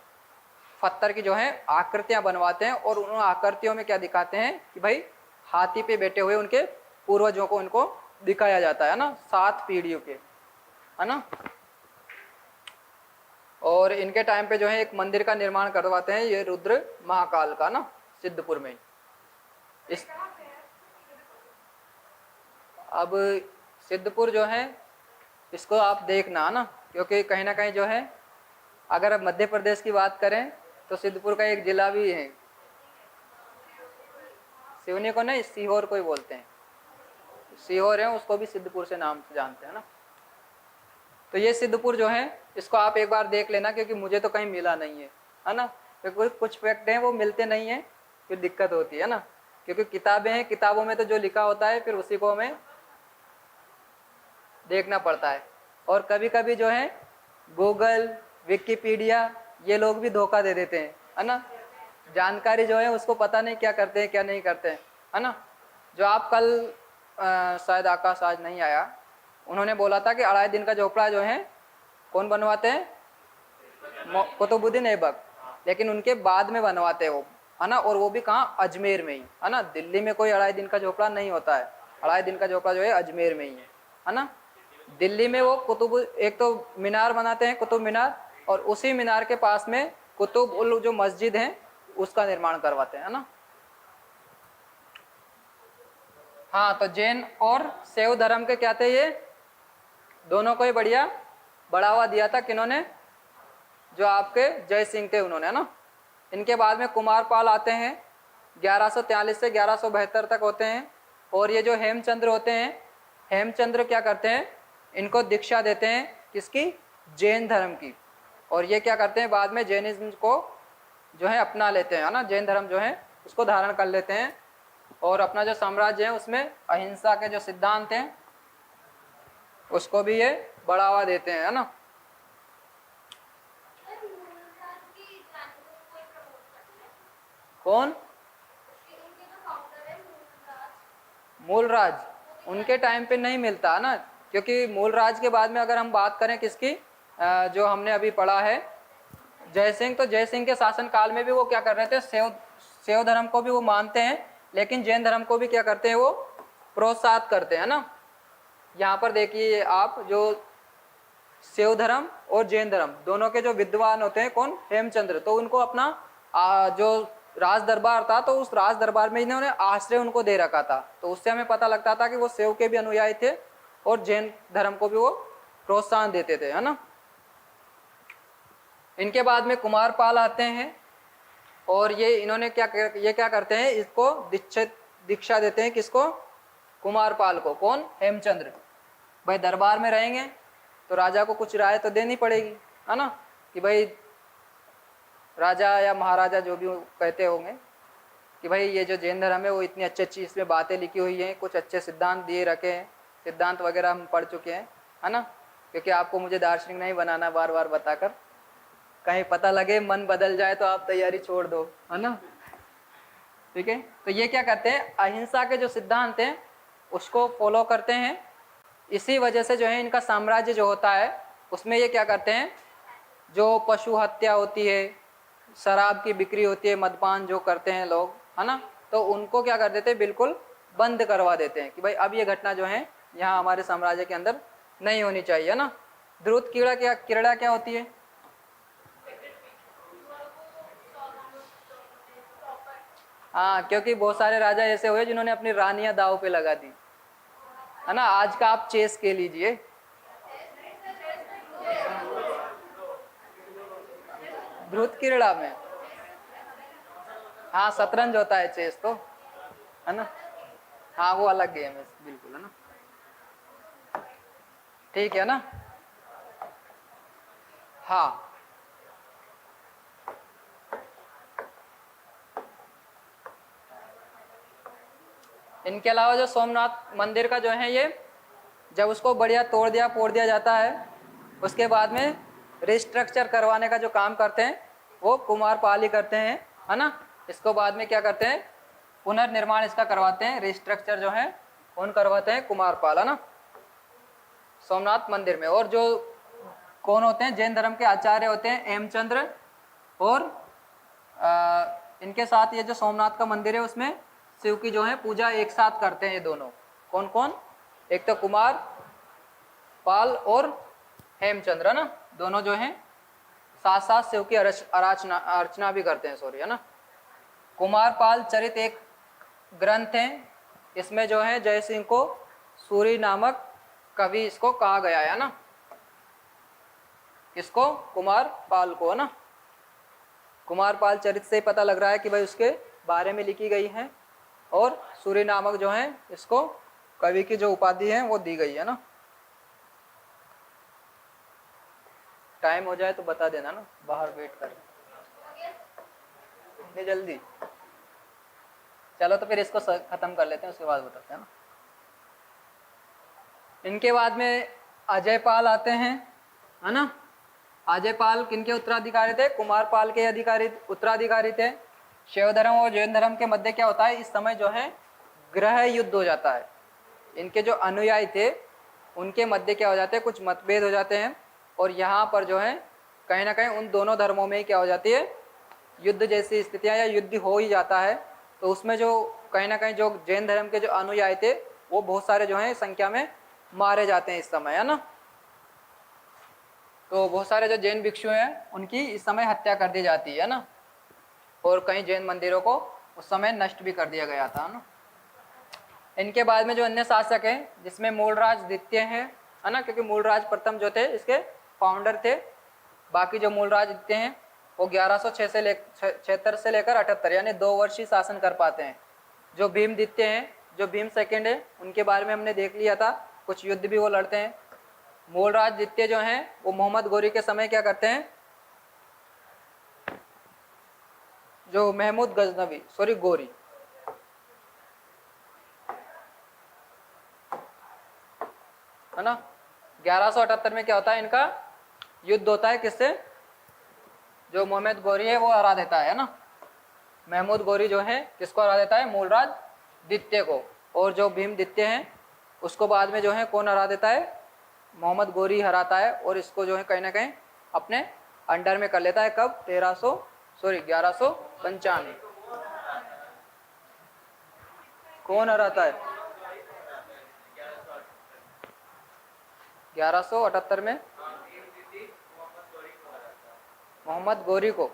S1: पत्थर की जो है आकृतियां बनवाते हैं और उन आकृतियों में क्या दिखाते हैं कि भाई हाथी पे बैठे हुए उनके पूर्वजों को उनको दिखाया जाता है ना, 7 पीढ़ियों के, है ना। और इनके टाइम पे जो है एक मंदिर का निर्माण करवाते हैं, ये रुद्र महाकाल का ना, सिद्धपुर में। इस अब सिद्धपुर जो है इसको आप देखना, है ना, क्योंकि कहीं ना कहीं जो है अगर मध्य प्रदेश की बात करें तो सिद्धपुर का एक जिला भी है, सिवनी को नहीं सीहोर को ही बोलते हैं, सीहोर है उसको भी सिद्धपुर से नाम से जानते हैं ना। तो ये सिद्धपुर जो है इसको आप एक बार देख लेना, क्योंकि मुझे तो कहीं मिला नहीं है ना। क्योंकि कुछ फैक्ट हैं वो मिलते नहीं है, फिर दिक्कत होती है ना, क्योंकि किताबें हैं, किताबों में तो जो लिखा होता है फिर उसी को हमें देखना पड़ता है। और कभी कभी जो है गूगल, विकिपीडिया, ये लोग भी धोखा दे देते हैं, है ना। जानकारी जो है उसको पता नहीं क्या करते हैं क्या नहीं करते हैं, है ना। जो आप कल शायद आकाश आज नहीं आया, उन्होंने बोला था कि 2.5 दिन का झोपड़ा जो है कौन बनवाते हैं, कुतुबुद्दीन ऐबक, लेकिन उनके बाद में बनवाते हैं वो, है ना। और वो भी कहाँ, अजमेर में ही, है ना। दिल्ली में कोई 2.5 दिन का झोपड़ा नहीं होता है, 2.5 दिन का झोपड़ा जो है अजमेर में ही है ना। दिल्ली में वो कुतुब, एक तो मीनार बनाते हैं कुतुब मीनार, और उसी मीनार के पास में कुतुब उल जो मस्जिद है उसका निर्माण करवाते हैं, है ना। हाँ, तो जैन और शैव धर्म के क्या थे, ये दोनों को ही बढ़िया बढ़ावा दिया था किन्होंने, जो आपके जय सिंह थे उन्होंने, है ना। इनके बाद में कुमारपाल आते हैं, 1143 से 1172 तक होते हैं। और ये जो हेमचंद्र होते हैं, हेमचंद्र क्या करते हैं, इनको दीक्षा देते हैं किसकी, जैन धर्म की। और ये क्या करते हैं, बाद में जैनिज्म को जो है अपना लेते हैं, है ना, जैन धर्म जो है उसको धारण कर लेते हैं। और अपना जो साम्राज्य है उसमें अहिंसा के जो सिद्धांत हैं उसको भी ये बढ़ावा देते हैं, है ना। कौन, मूलराज, उनके टाइम पे नहीं मिलता ना, क्योंकि मूलराज के बाद में अगर हम बात करें किसकी, जो हमने अभी पढ़ा है जय सिंह, तो जय सिंह के शासन काल में भी वो क्या कर रहे थे, शैव धर्म को भी वो मानते हैं, लेकिन जैन धर्म को भी क्या करते हैं, वो प्रोत्साहित करते हैं ना। यहाँ पर देखिए आप, जो शैव धर्म और जैन धर्म दोनों के जो विद्वान होते हैं, कौन, हेमचंद्र, तो उनको अपना जो राज दरबार था, तो उस राज दरबार में इन्होंने आश्रय उनको दे रखा था। तो उससे हमें पता लगता था कि वो शैव के भी अनुयायी थे और जैन धर्म को भी वो प्रोत्साहन देते थे, है ना। इनके बाद में कुमारपाल आते हैं, और ये इन्होंने ये क्या करते हैं, इसको दीक्षा देते हैं, किसको, कुमारपाल को। कौन, हेमचंद्र। भाई दरबार में रहेंगे तो राजा को कुछ राय तो देनी पड़ेगी, है ना, कि भाई राजा या महाराजा जो भी कहते होंगे कि भाई ये जो जैन धर्म है वो इतनी अच्छी अच्छी इसमें बातें लिखी हुई हैं, कुछ अच्छे सिद्धांत दिए रखे हैं, सिद्धांत वगैरह हम पढ़ चुके हैं, है ना, क्योंकि आपको मुझे दार्शनिक नहीं बनाना बार बार बताकर, कहीं पता लगे मन बदल जाए तो आप तैयारी छोड़ दो, है ना। ठीक है, तो ये क्या करते हैं, अहिंसा के जो सिद्धांत हैं उसको फॉलो करते हैं। इसी वजह से जो है इनका साम्राज्य जो होता है उसमें ये क्या करते हैं, जो पशु हत्या होती है, शराब की बिक्री होती है, मदपान जो करते हैं लोग, है ना, तो उनको क्या कर देते हैं, बिल्कुल बंद करवा देते हैं कि भाई अब ये घटना जो है यहाँ हमारे साम्राज्य के अंदर नहीं होनी चाहिए, है ना। द्रुत क्रीड़ा क्या होती है, हाँ, क्योंकि बहुत सारे राजा ऐसे हुए जिन्होंने अपनी रानियां दाव पे लगा दी, है ना। आज का आप चेस के लीजिए, ध्रुत क्रीड़ा में, हाँ शतरंज होता है, चेस तो, है ना, हाँ वो अलग गेम है बिल्कुल, है ना। ठीक है ना, हाँ। इनके अलावा जो सोमनाथ मंदिर का जो है, ये जब उसको बढ़िया तोड़ दिया फोड़ दिया जाता है, उसके बाद में रिस्ट्रक्चर करवाने का जो काम करते हैं वो कुमारपाल ही करते हैं, है ना। इसको बाद में क्या करते हैं, पुनर्निर्माण इसका करवाते हैं, रिस्ट्रक्चर जो है उन करवाते हैं कुमारपाल, है ना, सोमनाथ मंदिर में। और जो कौन होते हैं, जैन धर्म के आचार्य होते हैं हेमचंद्र, और इनके साथ ये जो सोमनाथ का मंदिर है उसमें शिव की जो है पूजा एक साथ करते हैं ये दोनों। कौन कौन, एक तो कुमार पाल और हेमचंद्र, है ना, दोनों जो हैं साथ साथ शिव की अर्चना भी करते हैं, सॉरी, है ना। कुमारपाल चरित एक ग्रंथ है, इसमें जो है जय सिंह को सूरी नामक कवि इसको कहा गया है ना, किसको, कुमारपाल को, है ना। कुमारपाल चरित से ही पता लग रहा है कि भाई उसके बारे में लिखी गई है, और सूरी नामक जो है इसको कवि की जो उपाधि है वो दी गई है ना। टाइम हो जाए तो बता देना ना, बाहर वेट कर, इतनी जल्दी। चलो तो फिर इसको खत्म कर लेते हैं, उसके बाद बताते हैं ना। इनके बाद में अजय पाल आते हैं, है ना। अजय पाल किनके उत्तराधिकारी थे, कुमारपाल के उत्तराधिकारी थे। शैव धर्म और जैन धर्म के मध्य क्या होता है, इस समय जो है गृह युद्ध हो जाता है। इनके जो अनुयायी थे उनके मध्य क्या हो जाते हैं, कुछ मतभेद हो जाते हैं, और यहाँ पर जो है कहीं ना कहीं उन दोनों धर्मों में ही क्या हो जाती है, युद्ध जैसी स्थितियाँ, या युद्ध हो ही जाता है। तो उसमें जो कहीं ना कहीं जो जैन धर्म के जो अनुयायी थे वो बहुत सारे जो हैं संख्या में मारे जाते हैं इस समय, है ना। तो बहुत सारे जो जैन भिक्षु हैं उनकी इस समय हत्या कर दी जाती है ना, और कई जैन मंदिरों को उस समय नष्ट भी कर दिया गया था ना। इनके बाद में जो अन्य शासक हैं जिसमें मूलराज द्वितीय हैं, है ना, क्योंकि मूलराज प्रथम जो थे इसके फाउंडर थे। बाकी जो मूलराज द्वितीय हैं वो 1106 से 76 से लेकर 78 यानी 2 वर्ष ही शासन कर पाते हैं। जो भीम द्वितीय हैं, जो भीम सेकंड है, उनके बारे में हमने देख लिया था, कुछ युद्ध भी वो लड़ते हैं। मूलराज द्वितीय जो हैं वो मोहम्मद गोरी के समय क्या करते हैं, जो महमूद गजनवी गोरी, है ना, 1178 में क्या होता है, इनका युद्ध होता है किससे, जो मोहम्मद गोरी है वो हरा देता है ना, महमूद गोरी जो है किसको हरा देता है, मूलराज द्वितीय को। और जो भीम द्वितीय हैं उसको बाद में जो है कौन हरा देता है, मोहम्मद गोरी हराता है, और इसको जो है कहीं ना कहीं अपने अंडर में कर लेता है। कब, 1195। कौन हराता है, 1178 में मोहम्मद गोरी को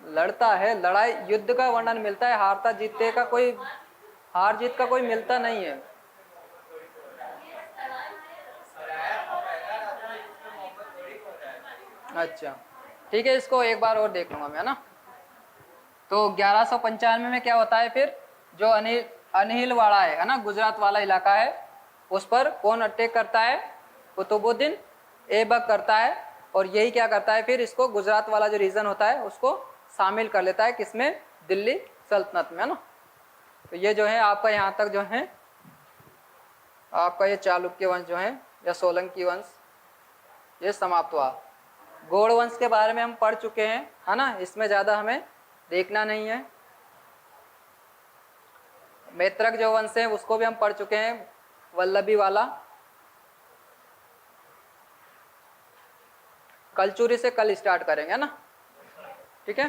S1: लड़ता है। लड़ाई युद्ध का वर्णन मिलता है, हारता जीतते का कोई, हार जीत का कोई मिलता नहीं है। अच्छा ठीक है, इसको एक बार और देख लूंगा मैं, ना। तो 1195 में क्या होता है फिर, जो अनहिलवाड़ा है ना, गुजरात वाला इलाका है, उस पर कौन अटैक करता है, कुतुबुद्दीन ऐबक करता है। और यही क्या करता है फिर, इसको गुजरात वाला जो रीजन होता है उसको शामिल कर लेता है किसमें, दिल्ली सल्तनत में, है ना। तो ये जो है आपका यहाँ तक जो है आपका ये चालुक्य वंश जो है या सोलंकी वंश ये समाप्त हुआ। गौड़ वंश के बारे में हम पढ़ चुके हैं, है ना, इसमें ज़्यादा हमें देखना नहीं है। मैत्रक जो वंश है उसको भी हम पढ़ चुके हैं, वल्लभी वाला। कलचुरी से कल स्टार्ट करेंगे, ना, ठीक है।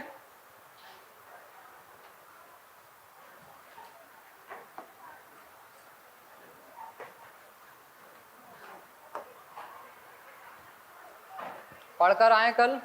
S1: पढ़कर आए कल।